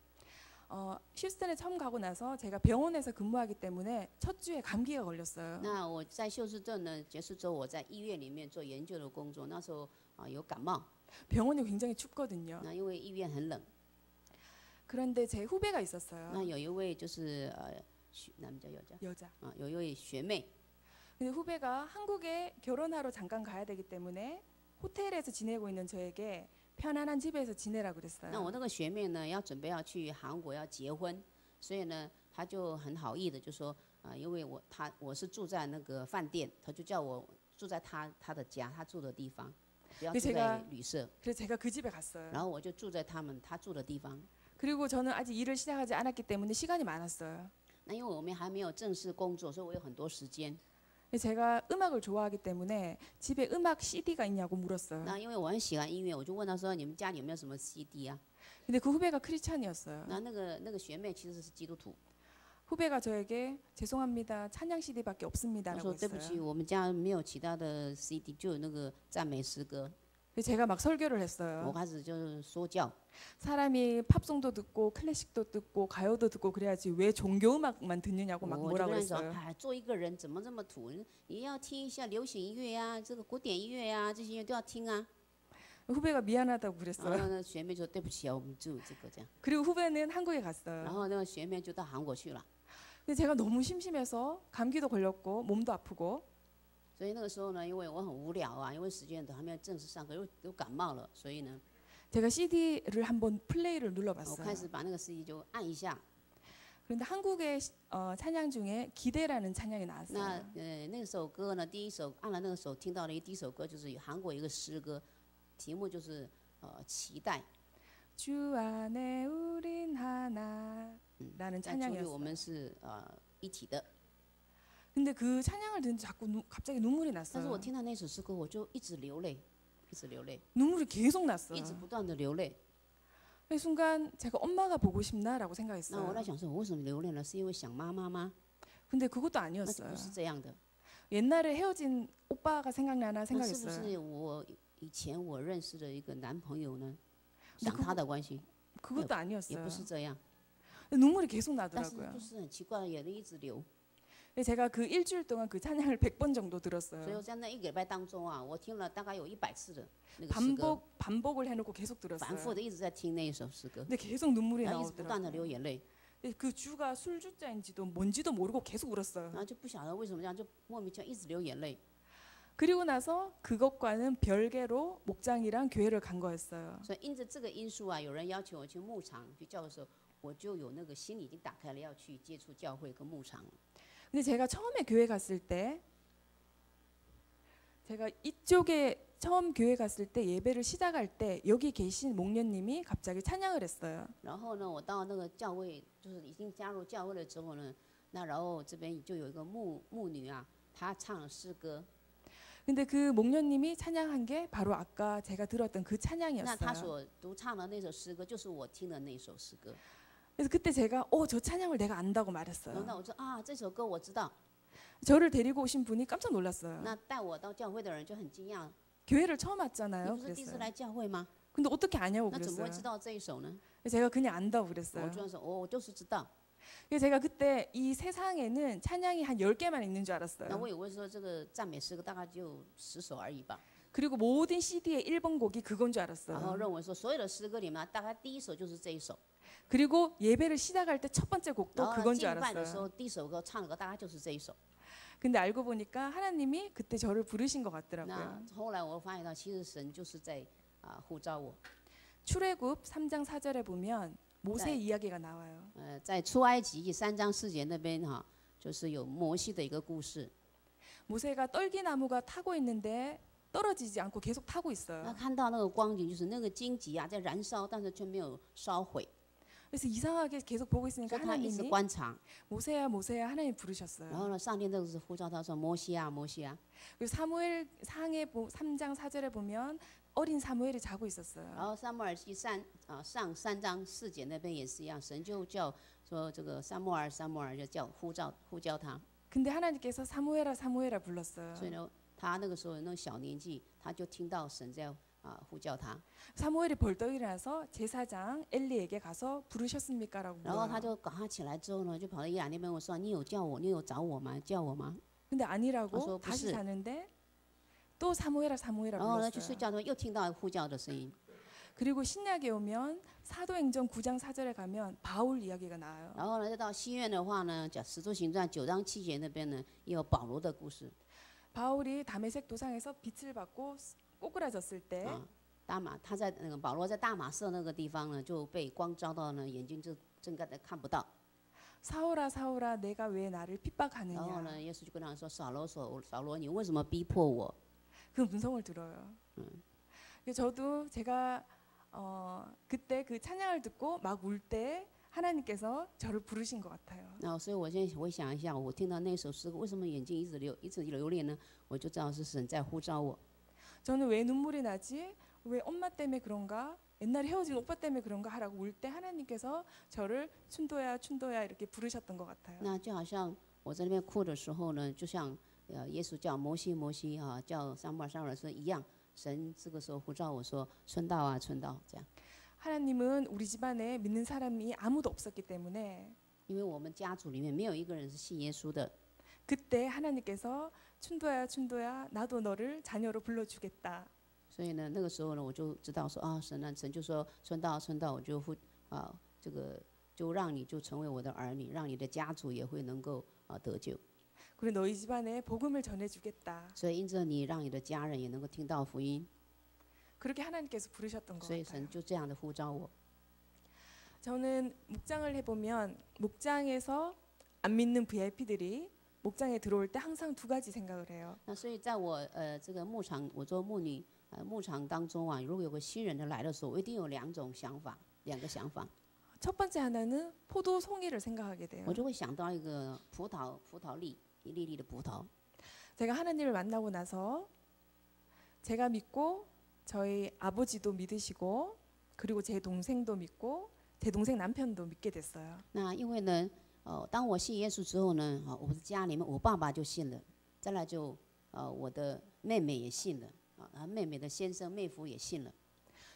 휴스턴에 처음 가고 나서 제가 병원에서 근무하기 때문에 첫 주에 감기가 걸렸어요. 那我在休斯顿呢结束之后，我在医院里面做研究的工作，那时候有感冒， 병원이 굉장히 춥거든요. 那因为医院很冷， 그런데 제 후배가 있었어요. 那有一位就是남자 여자 여자. 有一位学妹， 근데 후배가 한국에 결혼하러 잠깐 가야 되기 때문에 호텔에서 지내고 있는 저에게 편안한 집에서 지내라 那我 그랬어요. 那个学妹呢要准备要去韩国要结婚，所以呢她就很好意的就说因为我是住在那个饭店，她就叫我住在她的家，她住的地方，不要住在旅社。 그래서 제가 그 집에 갔어요. 然后我就住在她住的地方。 그리고 저는 아직 일을 시작하지 않았기 때문에 시간이 많았어요. 那因为我们还没有正式工作，所以我有很多时间。 제가 음악을 좋아하기 때문에 집에 음악 CD가 있냐고 물었어요. 那因为我很喜欢音乐，我就问她说：“你们家里有没有什么 CD 啊 근데 그 후배가 크리스찬이었어요. ？”那个学妹其实是基督徒， 후배가 저에게 죄송합니다. 찬양 CD밖에 她 없습니다라고 说：“对不起， 했어요. 我们家没有其他的 CD，就有那个赞美诗歌。” 그래서 제가 막 설교를 我 했어요. 开始就是说教， 사람이 팝송도 듣고 클래식도 듣고 가요도 듣고 그래야지 왜 종교 음악만 듣느냐고 막 我就 뭐라고 跟她说：“ 했어요. 哎，做一个人怎么这么土？你要听一下流行音乐呀、这个古典音乐呀、这些音乐都要听啊。” 후배가 미안하다고 然 그랬어요. 后那学妹说：“对不起啊，我们就这个这样。 그리고 후배는 한국에 然 갔어요. 后那个学妹就到韩国去了。 근데 제가 너무 심심해서 감기도 걸렸고 몸도 아프고 所以那个时候呢，因为我很无聊啊，因为时间都还没有正式上课，又感冒了，所以呢， 제가 CD를 한번 플레이를 我 눌러봤어요. 开始把那个 CD 就按一下。 그런데 한국의 찬양 중에 기대라는 찬양이 那 나왔어요. 那首歌呢，第一首按了那个首听到的第一首歌就是韩国一个诗歌，题目就是期待。 주 안에 우린 하나라는 在主里我 찬양이었어요. 们是一体的。 근데 그 찬양을 듣는데 자꾸 갑자기 눈물이 但是我 났어요. 听到那首诗歌，我就一直流泪，一直流泪， 눈물이 계속 一 났어요. 直不断的流泪。 그 순간 제가 엄마가 보고 싶나라고 那我 생각했어요. 在想说，我为什么流泪呢？是因为想妈妈吗？ 근데 그것도 那 아니었어요. 不是这样的。 옛날에 헤어진 오빠가 생각나나 那是不 생각했어요. 是我以前我认识的一个男朋友呢？ 근데 想他的关系， 그것도 也 아니었어요. 不是这样。 눈물이 계속 但是 나더라고요. 就是很奇怪的，眼泪一直流。 제가 그 일주일 동안 그 찬양을 100번 정도 所以 들었어요. 我在那一个礼拜当中啊，我听了大概有100次的那个诗歌， 반복을 해놓고 계속 反复 들었어요. 的一直在听那一首诗歌， 근데 계속 눈물이 然后一直不断的 나오더라고요. 流眼泪， 근데 그 주가 술주자인지도 뭔지도 모르고 계속 울었어요. 然后就不晓得为什么这样，就莫名其妙一直流眼泪。 그리고 나서 그것과는 별개로 목장이랑 교회를 간 거였어요. 所以因着这个因素啊，有人要求我去牧场去教的时候，我就有那个心已经打开了，要去接触教会跟牧场了。 근데 제가 처음에 교회 갔을 때 제가 이쪽에 처음 교회 갔을 때 예배를 시작할 때 여기 계신 목련님이 갑자기 찬양을 했어요. 然后呢，我到那个教会，就是已经加入教会了之后呢，那然后这边就有一个牧女啊，她唱了诗歌。 근데 그 목련님이 찬양한 게 바로 아까 제가 들었던 그 那她 찬양이었어요. 所独唱的那首诗歌，就是我听的那首诗歌。 그래서 그때 제가 저 찬양을 내가 안다고 然后 말했어요. 那我说啊，这首歌我知道。 저를 데리고 오신 분이 깜짝 놀랐어요. 那带我到教会的人就很惊讶， 교회를 처음 你 왔잖아요. 不是第一次 그랬어요. 来教会吗？ 근데 어떻게 아냐고 那怎么会 그랬어요. 知道这一首呢？ 제가 그냥 안다고 我 그랬어요. 就说我就是知道。 그래서 제가 그때 이 세상에는 찬양이 한 10개만 있는 줄 那 알았어요. 我以为说这个赞美诗歌大概就10首而已吧， 그리고 모든 CD의 1번 곡이 그건 줄 然后 알았어요. 认为说所有的诗歌里面大概第一首就是这一首， 그리고 예배를 시작할 때 첫 번째 然 곡도 后呢 그건 줄 敬拜的时 알았어요. 候第一首歌唱的歌大概就是这一首。 근데 알고 보니까 하나님이 그때 저를 부르신 것 那 같더라고요. 后来我发现到，其实神就是在呼召我。 출애굽 3장 4절에 보면 모세 네. 이야기가 나와요. 在出埃及记3章4节那边就是有摩西的一个故事。 모세가 떨기나무가 타고 있는데 떨어지지 않고 계속 타고 那 있어요. 看到那个光景，就是那个荆棘在燃烧，但是却没有烧毁， 그래서 이상하게 계속 보고 所 있으니까 以他一直 하나님이 观察。 모세야 모세야 하나님 然后 부르셨어요. 呢，上天这个是呼召他说：“摩西啊，摩西啊。 그리고 사무엘 상에 3장 4절에 보면 어린 사무엘이 자고 然 있었어요. 后撒母耳记上3章4节那边也是一样，神就叫说这个撒母耳，撒母耳就叫呼叫他。 근데 하나님께서 사무엘아 사무엘아 불렀어요. 所以呢，他那个时候那个小年纪，他就听到神在呼叫他， 사무엘이 벌떡 일어나서 제사장 엘리에게 가서 부르셨습니까라고 然后他 물어요. 就赶快起来之后呢，就跑到耶亚那边我说：“你有叫我，你有找我吗？叫我吗？” 근데 아니라고 가서 다시 무슨- 자는데 또 사무엘아 사무엘아 然后呢，去睡 불렀어요. 觉的时候又听到呼叫的声音。 그리고 신약에 오면 사도행전 9장 4절에 가면 바울 이야기가 나와요. 然后呢，再到西院的话呢，讲《使徒行传》9章7节那边呢，也有保罗的故事 바울이 다메섹 도상에서 빛을 받고 꼬꾸라졌을 때 啊。他在那个保罗在大马色那个地方呢，就被光照到呢，眼睛就睁开的看不到。 사울아 사울아 내가 왜 나를 然后 핍박하느냐 呢，耶稣就跟他说：“扫罗，扫罗，你为什么逼迫我 그 음성을 들어요. 그래서 저도 제가 그때 그 찬양을 듣고 막 울 때 하나님께서 저를 부르신 것 같아요. ？”然后，所以我现在回想一下，我听到那首诗歌，为什么眼睛一直流泪呢？我就知道是神在呼召我。 저는 왜 눈물이 나지? 왜 엄마 때문에 그런가? 옛날에 헤어진 오빠 때문에 그런가 하라고 울 때 하나님께서 저를 춘도야 춘도야 이렇게 부르셨던 것 같아요. 那就好像我在那边哭的时候呢，就像耶稣叫摩西摩西叫撒母耳说一样，神这个时候呼召我说：“春道啊，春道。”这样， 하나님은 우리 집안에 믿는 사람이 아무도 없었기 때문에 因为我们家族里面没有一个人是信耶稣的， 그때 하나님께서 춘도야 춘도야 나도 너를 자녀로 불러주겠다. 所以呢，那个时候呢，我就知道说神就说春道春道，我就这个就让你就成为我的儿女，让你的家族也会能够得救。 그리고 너희 집안에 복음을 전해주겠다. 所以因着你，让你的家人也能够听到福音， 그렇게 하나님께서 부르셨던 것 所以 같아요. 神就这样的呼召我。 저는 목장을 해보면 목장에서 안 믿는 VIP들이 목장에 들어올 때 항상 두 가지 생각을 해요. 那所以在我这个牧场，我做牧女牧场当中啊，如果有个新人的来的时候，我一定有两个想法。 첫 번째 하나는 포도 송이를 생각하게 돼요. 我就会想到一个葡萄粒，一粒粒的葡萄。 제가 하나님을 만나고 나서 제가 믿고 저희 아버지도 믿으시고 그리고 제 동생도 믿고 제 동생 남편도 믿게 됐어요. 那因为呢，当我信耶稣之后呢，我的家里面我爸爸就信了，再来就我的妹妹也信了，妹妹的先生妹夫也信了。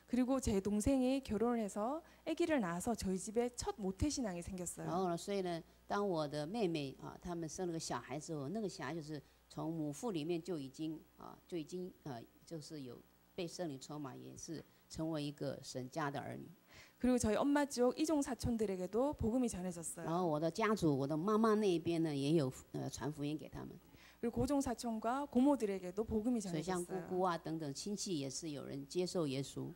그리고 제 동생이 결혼을 해서 아기를 낳아서 저희 집에 첫 모태신앙이 然 생겼어요. 后呢，所以呢，当我的妹妹他们生了个小孩之后，那个小孩就是从母腹里面就已经就是有被圣灵充满，也是成为一个神家的儿女。 그리고 저희 엄마 쪽 이종 사촌들에게도 복음이 전해졌어요. 然后我的家族，我的妈妈那一边呢，也有传福音给他们。 그리고 고종 사촌과 고모들에게도 복음이 所以像姑 전해졌어요. 姑啊等等亲戚也是有人接受耶稣。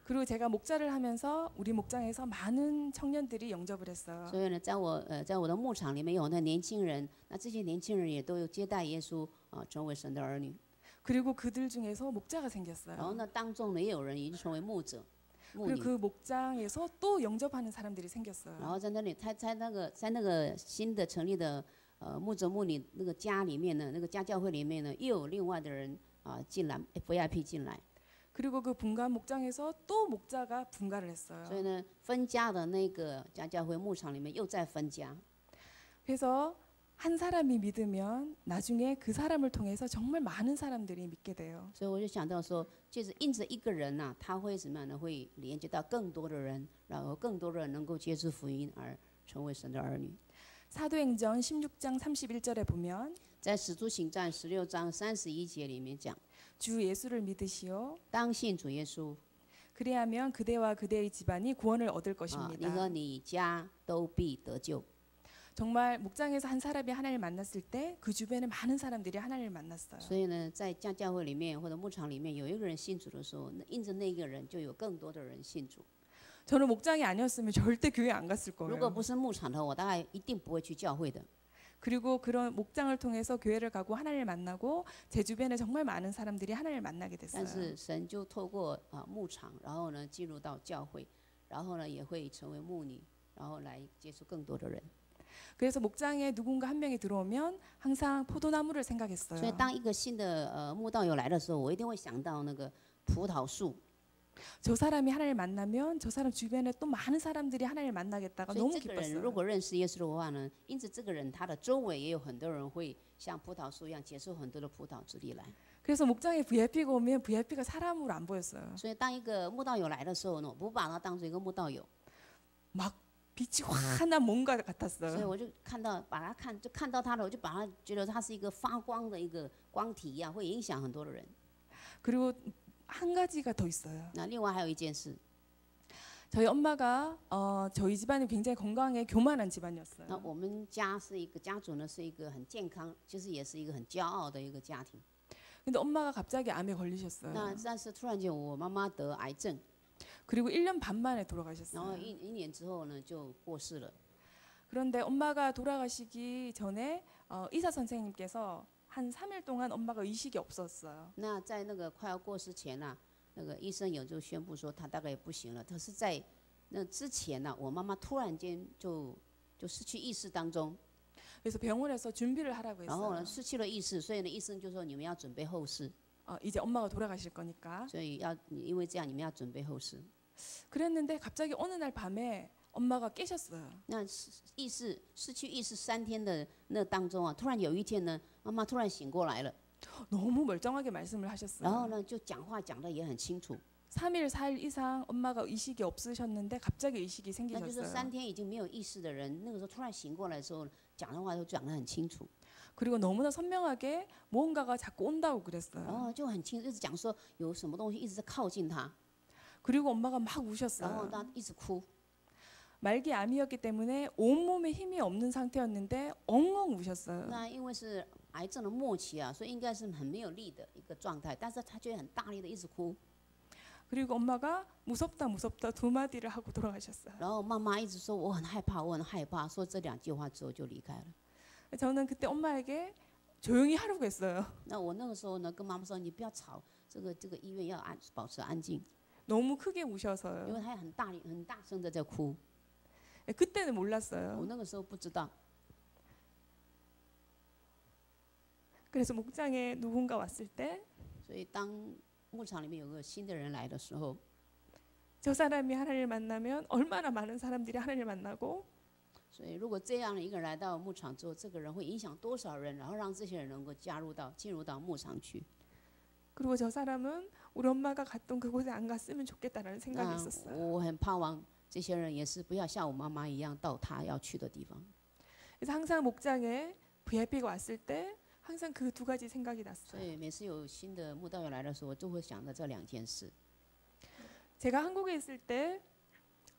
그리고 제가 목자를 하면서 우리 목장에서 많은 청년들이 영접을 했어요. 所以呢，在我的牧场里面有很多年轻人，那这些年轻人也都有接待耶稣成为神的儿女。 그리고 그들 중에서 목자가 然后 생겼어요. 呢，当中呢也有人已经成为牧者、牧 그리고 女。 그 목장에서 또 영접하는 사람들이 然 생겼어요. 后在那里，在那个新的成立的牧者牧女那个家里面呢，那个家教会里面呢，又有另外的人进来 VIP 进来。 그리고 그 분가 목장에서 또 목자가 분가를 所 했어요. 以呢，分家的那个家教会牧场里面又在分家。 그래서 한 사람이 믿으면 나중에 그 사람을 통해서 정말 많은 사람들이 믿게 돼요. 所以我就想到说，就是因着一个人呐、他会什么样呢？会连接到更多的人，然后更多的人能够接触福音而成为神的儿女。 사도행전 16장 31절에 보면 在使徒行传16章31节里面讲， 주 예수를 믿으시오. 当信主耶稣， 그리하면 그대와 그대의 집안이 구원을 얻을 你和 것입니다. 你家都必得救。 정말 목장에서 한 사람이 하나님을 만났을 때 그 주변에 많은 사람들이 하나님을 만났어요. 所以呢，在家教会里面或者牧场里面有一个人信主的时候，那因着那个人，就有更多的人信主。 저는 목장이 아니었으면 절대 교회 안 갔을 如果 거예요. 不是牧场的话，我大概一定不会去教会的。 그리고 그런 목장을 통해서 교회를 가고 하나님을 만나고 제 주변에 정말 많은 사람들이 하나님을 만나게 但 됐어요. 是神就透过牧场，然后呢进入到教会，然后呢也会成为牧女，然后来接触更多的人。 그래서 목장에 누군가 한 명이 들어오면 항상 포도나무를 所以 생각했어요. 当一个新的牧道友来的时候，我一定会想到那个葡萄树。 저 사람이 하나님을 만나면 저 사람 주변에 또 많은 사람들이 하나님을 만나겠다가 所以 너무 这个人如 기뻤어요. 果认识耶稣的话呢，因此这个人他的周围也有很多人会像葡萄树一样结出很多的葡萄之粒来。 그래서 목장에 VIP가 오면 VIP가 사람으로 안 보였어요. 所以当一个牧道友来的时候呢，我不把他当做一个牧道友， 막 빛이 환한 뭔가 所以 같았어요. 我就看到把他看就看到他了，我就把他觉得他是一个发光的一个光体一样，会影响很多的人。 그리고 한 가지가 더 있어요. 那另外还有一件事， 저희 엄마가 저희 집안이 굉장히 건강해 교만한 那 집안이었어요. 我们家是一个家族呢，是一个很健康，其实也是一个很骄傲的一个家庭。 근데 엄마가 갑자기 암에 걸리셨어요. 那但是突然间我妈妈得癌症， 그리고 1년 반 만에 然后 돌아가셨어요. 一年之后呢就过世了。 그런데 엄마가 돌아가시기 전에 의사 선생님께서 한 3일 동안 엄마가 의식이 없었어요. 那在那个快要过世前呐、那个医生有就宣布说他大概也不行了。可是，在那之前呢、我妈妈突然间就失去意识当中， 그래서 병원에서 준비를 하라고 然后 했어요. 呢失去了意识，所以呢医生就说你们要准备后事， 이제 엄마가 돌아가실 거니까. 所以因为这样你们要准备后事。 그랬는데 갑자기 어느 날 밤에 엄마가 깨셨어요. 那失去意识3天的那当中啊，突然有一天呢，妈妈突然醒过来了， 너무 멀쩡하게 말씀을 然后 하셨어요. 呢就讲话讲得也很清楚， 3일, 4일 이상 엄마가 의식이 없으셨는데 갑자기 의식이 那就是 생기셨어요. 3天已经没有意识的人，那个时候突然醒过来的时候，讲的话都讲得很清楚。 그리고 너무나 선명하게 무언가가 자꾸 온다고 然 그랬어요. 后就很清，一直讲说有什么东西一直在靠近他， 그리고 엄마가 막 然后 우셨어요. 他一直哭， 말기 암이었기 때문에 온몸에 힘이 없는 상태였는데 엉엉 우셨어요. 那因为是癌症的末期啊，所以应该是很没有力的一个状态，但是他却很大力的一直哭， 그리고 엄마가 무섭다 무섭다 두 마디를 하고 돌아가셨어요. 然后妈妈一直说我很害怕，我很害怕，说这2句话之后就离开了。 저는 그때 엄마에게 조용히 하라고 했어요. 那我那个时候呢，跟妈妈说你不要吵，这个医院要保持安静， 너무 크게 因 우셔서요. 为他很大声的在哭， 그때는 我 몰랐어요. 那个时候不知道。 그래서 목장에 누군가 왔을 때 저 所以当牧场里面有个新的人来的时候， 사람이 하나님을 만나면 얼마나 많은 사람들이 하나님을 만나고 所以如果这样的一个人来到牧场之后，这个人会影响多少人，然后让这些人能够进入到牧场去。 그리고 저 사람은 우리 엄마가 갔던 그곳에 안 갔으면 좋겠다라는 생각이 那 있었어요. 我很盼望这些人也是不要像我妈妈一样到他要去的地方。 그래서 항상 목장에 VIP가 왔을 때 항상 그 두 가지 생각이 所 났어요. 以每次有新的牧道友来的时候，我就会想到这2件事。 제가 한국에 있을 때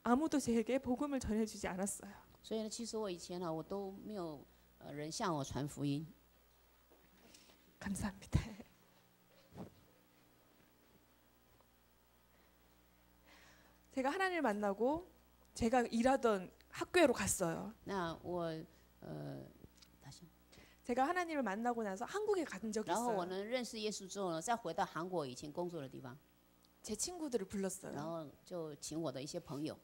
아무도 제게 복음을 전해주지 않았어요. 所以呢，其实我以前呢，我都没有人向我传福音。 감사합니다. 제가 하나님을 만나고 제가 일하던 학교로 갔어요. 那我다시 제가 하나님을 만나고 나서 한국에 간 적이 然后我 있어요. 呢认识耶稣之后呢，再回到韩国以前工作的地方， 제 친구들을 然 불렀어요. 后就请我的一些朋友。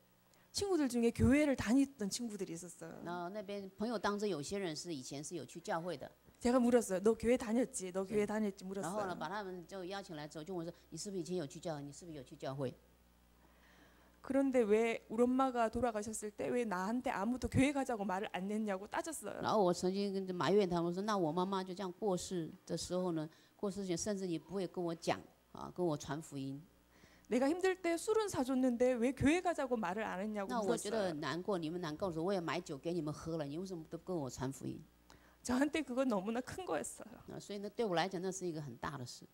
친구들 중에 교회를 다니던 친구들이 있었어요. 然后那边朋友当中有些人是以前是有去教会的， 제가 물었어요. 너 교회 다녔지? 너 교회 다녔지? 然后呢 물었어요. 把他们就邀请来之后，就问说你是不是以前有去教会？你是不是有去教会？ 그런데 왜 우리 엄마가 돌아가셨을 때 왜 나한테 아무도 교회 가자고 말을 안 했냐고 然 따졌어요. 后我曾经跟埋怨他们说，那我妈妈就这样过世的时候呢，过世前甚至你不会跟我讲啊，跟我传福音。 내가 힘들 때 술은 사줬는데 왜 교회 가자고 말을 안 했냐고 那我觉得 물었어요. 很难过，你们难过的时候，我也买酒给你们喝了，你为什么都跟我传福音？ 저한테 그건 너무나 큰 거였어요. 所以呢，对我来讲，那是一个很大的事。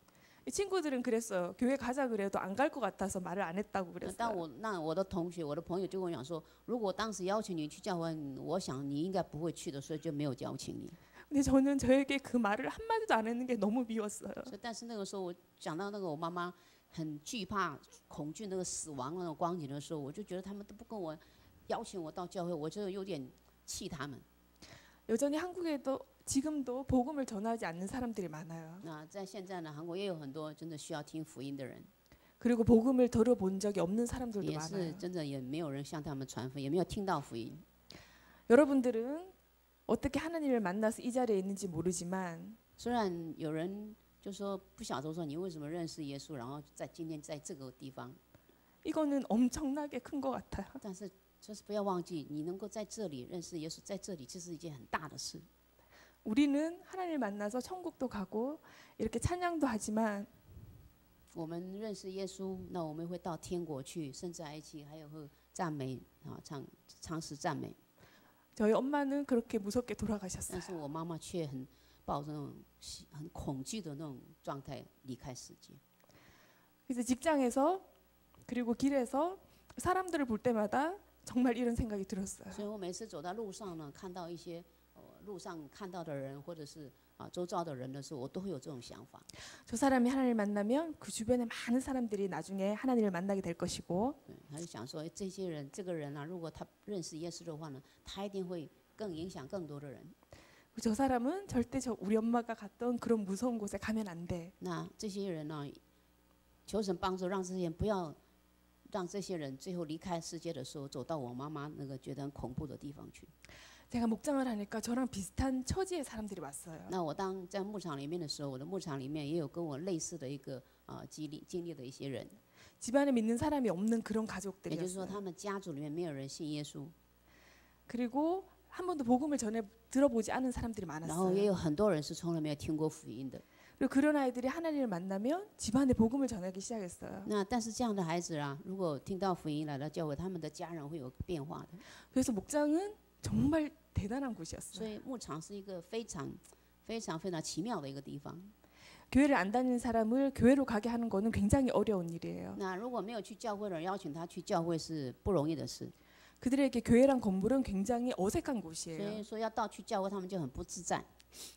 이 친구들은 그랬어요. 교회 가자 그래도 안 갈 것 같아서 말을 안 했다고 但 그랬어요. 我的同学、我的朋友就跟我讲说，如果当时邀请你去教会，我想你应该不会去的，所以就没有邀请你。 근데 저는 저에게 그 말을 한 마디도 안 했는 게 너무 미웠어요. 所以，但是那个时候我讲到那个我妈妈很惧怕、恐惧那个死亡那种光景的时候，我就觉得他们都不跟我邀请我到教会，我就有点气他们。 여전히 한국에도 지금도 복음을 전하지 않는 사람들이 많아요. 那在现在呢，韩国也有很多真的需要听福音的人， 그리고 복음을 들어본 적이 없는 사람들도 也是 많아요. 真的也没有人向他们传福音，也没有听到福音。 여러분들은 어떻게 하나님을 만나서 이 자리에 있는지 모르지만 虽然有人就说不晓得说你为什么认识耶稣，然后在今天在这个地方， 이거는 엄청나게 큰 것 같아요. 但是就是不要忘记，你能够在这里认识耶稣，在这里这是一件很大的事。 우리는 하나님을 만나서 천국도 가고 이렇게 찬양도 하지만 我们认识耶稣，那我们会到天国去，甚至在一起还有会赞美啊，唱诗赞美。 저희 엄마는 그렇게 무섭게 但 돌아가셨어요. 是我妈妈却很抱着那种很恐惧的那种状态离开世界。 그래서 직장에서 그리고 길에서 사람들을 볼 때마다 정말 이런 생각이 들었어요. 所以我每次走在路上呢，看到一些路上看到的人，或者是周遭的人的时候，我都会有这种想法。 저 사람이 하나님을 만나면 그 주변에 많은 사람들이 나중에 하나님을 만나게 될 것이고 对，他就想说，这些人，这个人啊，如果他认识耶稣的话呢，他一定会更影响更多的人。 저 사람은 절대 우리 엄마가 갔던 그런 무서운 곳에 가면 안 돼. 那这些人呢，求神帮助，让这些人不要让这些人最后离开世界的时候，走到我妈妈那个觉得很恐怖的地方去。 제가 목장을 하니까 저랑 비슷한 처지의 사람들이 왔어요. 那我当在牧场里面的时候，我的牧场里面也有跟我类似的一个经历的一些人， 집안에 믿는 사람이 없는 그런 也就是说， 가족들이었어요. 他们家族里面没有人信耶稣， 그리고 한 번도 복음을 전에 들어보지 않은 사람들이 然后也 많았어요. 有很多人是从来没有听过福音的。 그리고 그런 아이들이 하나님을 만나면 집안에 복음을 전하기 시작했어요. 那但是这样的孩子啊，如果听到福音来到教会，他们的家人会有变化的。 그래서 목장은 정말 대단한 所 곳이었어요. 以牧场是一个非常奇妙的一个地方。 교회를 안 다니는 사람을 교회로 가게 하는 거는 굉장히 어려운 일이에요. 那如果没有去教会的人，邀请他去教会是不容易的事。 그들에게 교회란 건물은 굉장히 어색한 所 곳이에요. 以说要去教会，他们就很不自在。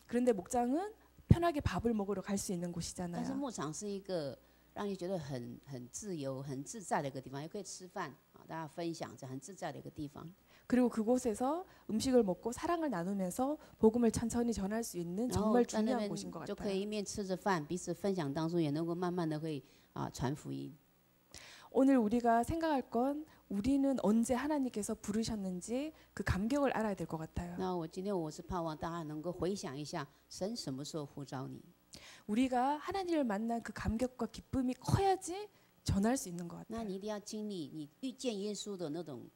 그런데 목장은 편하게 밥을 먹으러 갈 수 있는 但是 곳이잖아요. 牧场是一个让你觉得很自由、很自在的一个地方，也可以吃饭啊，大家分享，这很自在的一个地方。 그리고 그곳에서 음식을 먹고 사랑을 나누면서 복음을 천천히 전할 수 있는 然后 정말 在那 중요한 边 곳인 것 就可以 같아요. 一面吃着饭，彼此分享当中，也能够慢慢的会传福音。 오늘 우리가 생각할 건 우리는 언제 하나님께서 부르셨는지 그 감격을 알아야 될 것 같아요. 那今天我是盼望大家能够回想一下，神什么时候呼召你？ 우리가 하나님을 만난 그 감격과 기쁨이 커야지 전할 수 있는 것 那 같아요. 你一定要经历你遇见耶稣的那种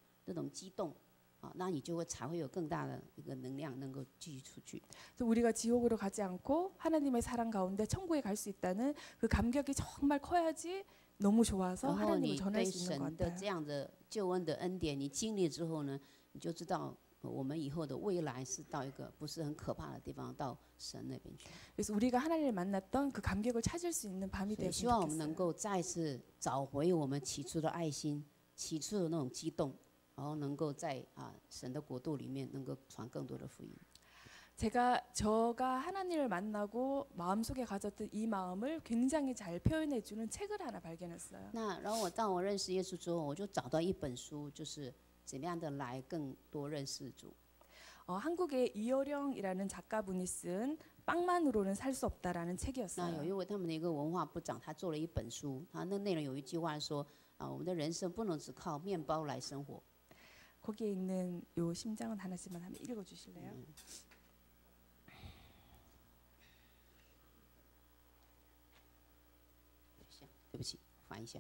激动啊，那你就才会有更大的一个能量能够继续出去。 그래서 우리가 지옥으로 가지 않고 하나님의 사랑 가운데 천국에 갈 수 있다는 그 감격이 정말 커야지 너무 좋아서 然后 하나님을 你 전할 对 수 있는 것 神的 같아요. 这样的救恩的恩典，你经历之后呢，你就知道我们以后的未来是到一个不是很可怕的地方，到神那边去。 그래서 우리가 하나님을 만났던 그 감격을 찾을 수 있는 밤이 所以希望我们 되었으면 能 좋겠어요. 够再次找回我们起初的爱心，起初的那种激动，然后能够在神的国度里面能够传更多的福音。 저가 하나님을 만나고 마음속에 가졌던 이 마음을 굉장히 잘 표현해 주는 책을 하나 발견했어요. 那然后当我认识耶稣之后，我就找到一本书，就是怎么样的来更多认识主。 한국의 이어령이라는 작가분이 쓴 빵만으로는 살 수 없다라는 那有 책이었어요. 一位他们的一个文化部长，他做了一本书，他那内容有一句话说我们的人生不能只靠面包来生活。 거기에 있는 요 심장은 하나씩만 한번 읽어 주실래요? 对不起，翻一下。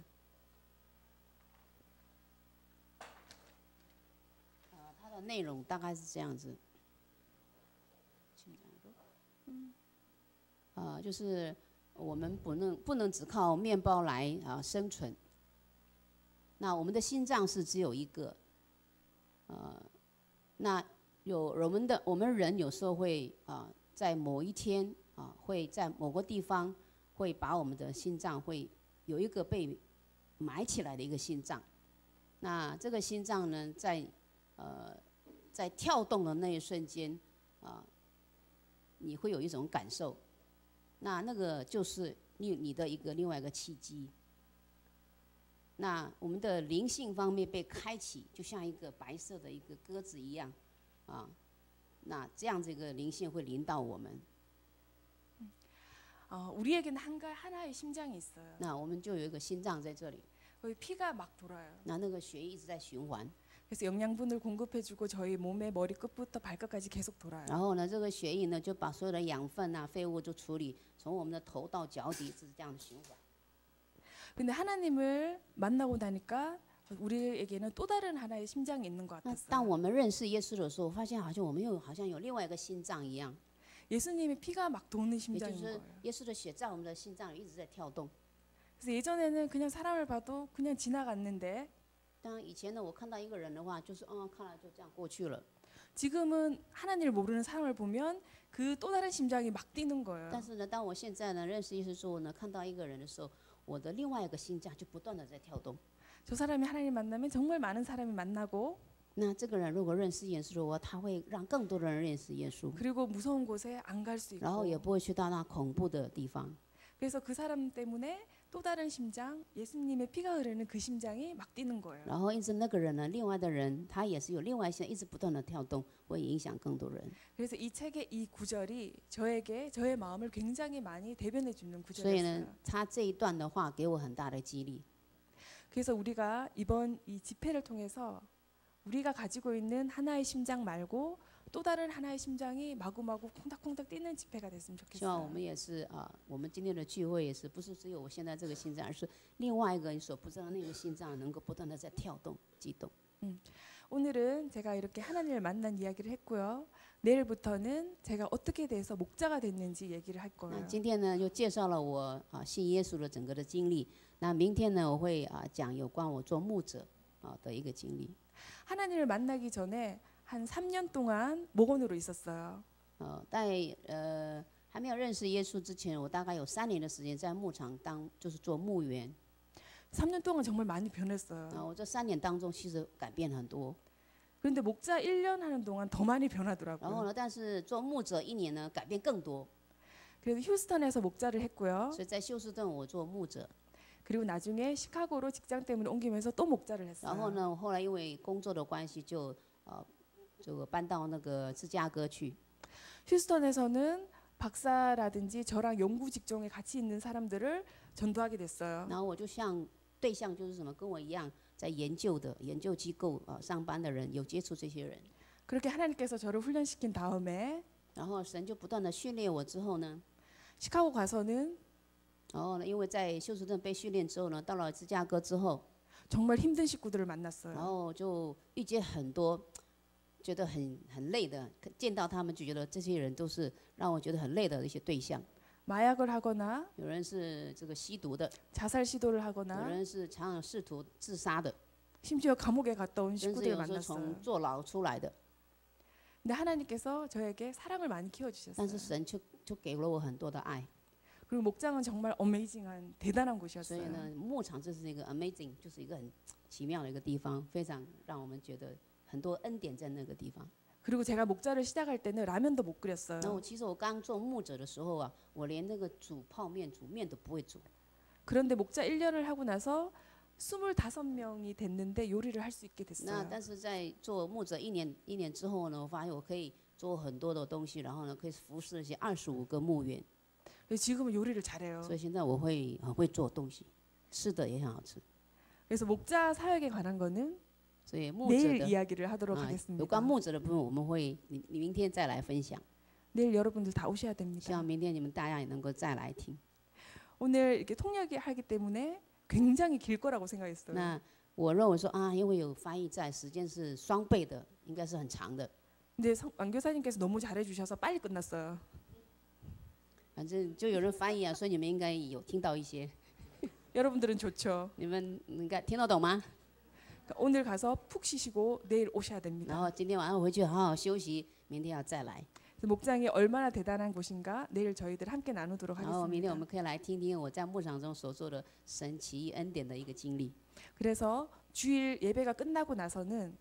内容大概是这样子。就是我们不能只靠面包来生存。那我们的心脏是只有一个，那我们人有时候会在某一天会在某个地方会把我们的心脏会有一个被埋起来的一个心脏。那这个心脏呢，在跳动的那一瞬间你会有一种感受。那个就是你的另外一个契机。那我们的灵性方面被开启，就像一个白色的一个鸽子一样，那这样这个灵性会临到我们。우리에게는 하나의 심장이 있어요. 那我们就有一个心脏在这里， 거기 피가 막 돌아요. 那个血液一直在循环。 그래서 영양분을 공급해주고 저희 몸의 머리끝부터 발끝까지 계속 돌아요. 然后呢，这个血液呢就把所有的养分废物就处理，从我们的头到脚底是这样的循环。 근데 하나님을 만나고 나니까 우리에게는 또 다른 하나의 심장이 있는 것 那 같았어요. 当我们认识耶稣的时候，发现好像我们好像有另外一个心脏一样， 예수님의 피가 막 도는 也就 심장인 是 거예요. 耶稣的血在我们的心脏里一直在跳动。 그래서 예전에는 그냥 사람을 봐도 그냥 지나갔는데 当以前呢，我看到一个人的话，就是看了就这样过去了。 지금은 하나님을 모르는 사람을 보면 그 또 다른 심장이 막 뛰는 거예요. 但是呢，当我现在呢认识耶稣之后呢，看到一个人的时候，我的另外一个心脏就不断的在跳动。 저 사람이 하나님 만나면 정말 많은 사람이 만나고 那这个人如果认识耶稣的话，他会让更多的人认识耶稣， 그리고 무서운 곳에 안 갈 수 然后也 있고 不会去到那恐怖的地方。 그래서 그 사람 때문에 또 다른 심장, 예수님의 피가 흐르는 그 심장이 막 뛰는 거예요. 然后因此那个人呢，另外的人他也是有另外一些一直不断的跳动，会影响更多人。 그래서 이 책의 이 구절이 저에게 저의 마음을 굉장히 많이 대변해 주는 所以呢 구절이었어요. ，他这一段的话给我很大的激励。 그래서 우리가 이번 이 집회를 통해서 우리가 가지고 있는 하나의 심장 말고 또 다른 하나의 심장이 마구마구 콩닥콩닥 뛰는 집회가 됐으면 希望我 좋겠어요. 们也是我们今天的聚会也是不是只有我现在这个心脏，而是另外一个你所不知道那个心脏能够不断的在跳动、激动。 오늘은 제가 이렇게 하나님을 만난 이야기를 했고요. 내일부터는 제가 어떻게 돼서 목자가 됐는지 얘기를 할 那 거예요. 今天呢，就介绍了我信耶稣的整个的经历。那明天呢，我会讲有关我做牧者的一个经历。 하나님을 만나기 전에 한 3년 동안 목원으로 있었어요. 还没有认识耶稣之前，我大概有3年的时间在牧场就是做牧员。 3년 동안 정말 많이 변했어요. 我这3年当中其实改变很多。 그런데 목자 1년 하는 동안 더 많이 然后 변하더라고요. 呢，但是做牧者1年呢，改变更多。 그래서 휴스턴에서 목자를 했고요. 所以在休斯顿我做牧者， 그리고 나중에 시카고로 직장 때문에 옮기면서 또 목자를 然后 했어요. 呢，后来因为工作的关系就搬到那个芝加哥去。 휴스턴에서는 박사라든지 저랑 연구 직종에 같이 있는 사람들을 전도하게 됐어요. 然后我就对象就是什么，跟我一样在研究机构上班的人，有接触这些人。 그렇게 하나님께서 저를 훈련시킨 다음에 然后神就不断的训练我之后呢， 시카고 가서는 然后呢，因为在休斯顿被训练之后呢，到了芝加哥之后， 정말 힘든 식구들을 然 만났어요. 后就遇见很多觉得很累的，见到他们就觉得这些人都是让我觉得很累的一些对象。 마약을 하거나 有人是这个吸毒的， 자살 시도를 有 하거나 人是常常试图自杀的， 심지어 감옥에 갔다 온 甚至 식구들을 有时候从 만났어요. 坐牢出来的。 근데 하나님께서 저에게 사랑을 많이 但 키워주셨어요. 是神就给了我很多的爱。 그리고 목장은 정말 어메이징한 대단한 所以 곳이었어요. 呢，牧场这是一个 amazing， 就是一个很奇妙的一个地方，非常让我们觉得很多恩典在那个地方。 그리고 제가 목자를 시작할 때는 라면도 못 끓였어요. 然后其实我刚做牧者的时候我连那个煮泡面、煮面都不会煮。 그런데 목자 1년을 하고 나서 25명이 됐는데 요리를 할 수 있게 那 됐어요. 但是在做牧者一年之后呢，我发现我可以做很多的东西，然后呢可以服侍一些25个牧员， 그래서 지금은 요리를 잘해요. 所以现在我很会做东西，吃的也很好吃。 그래서 목자 사역에 관한 거는 所以牧者 내일 的 이야기를 하도록 有 하겠습니다. 关牧者的部分，我们会你明天再来分享。 내일 여러분들 다 오셔야 希 됩니다. 望明天你们大家也能够再来听。 오늘 이렇게 통역이 하기 때문에 굉장히 길 거라고 생각했어요. 那我认为说因为有翻译在，时间是双倍的应该是很长的。 근데 왕 교사님께서 너무 잘해주셔서 빨리 끝났어요. 反正就有人翻译啊，所以你们应该有听到一些。 여러분들은 좋죠. 你们应该听得懂吗？ 오늘 가서 푹 쉬시고 내일 오셔야 然 됩니다. 后今天晚上回去好好休息，明天要再来。 목장이 얼마나 대단한 곳인가 내일 저희들 함께 나누도록 然后明天我 하겠습니다. 们可以来听听我在牧场中所做的神奇异恩典的一个经历。 그래서 주일 예배가 끝나고 나서는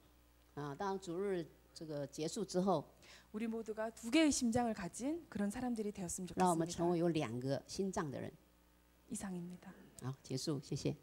啊，当主日这个结束之后， 우리 모두가 두 개의 심장을 가진 그런 사람들이 되었으면 让我们成 좋겠습니다. 为有2个心脏的人。 이상입니다. 好，结束，谢谢。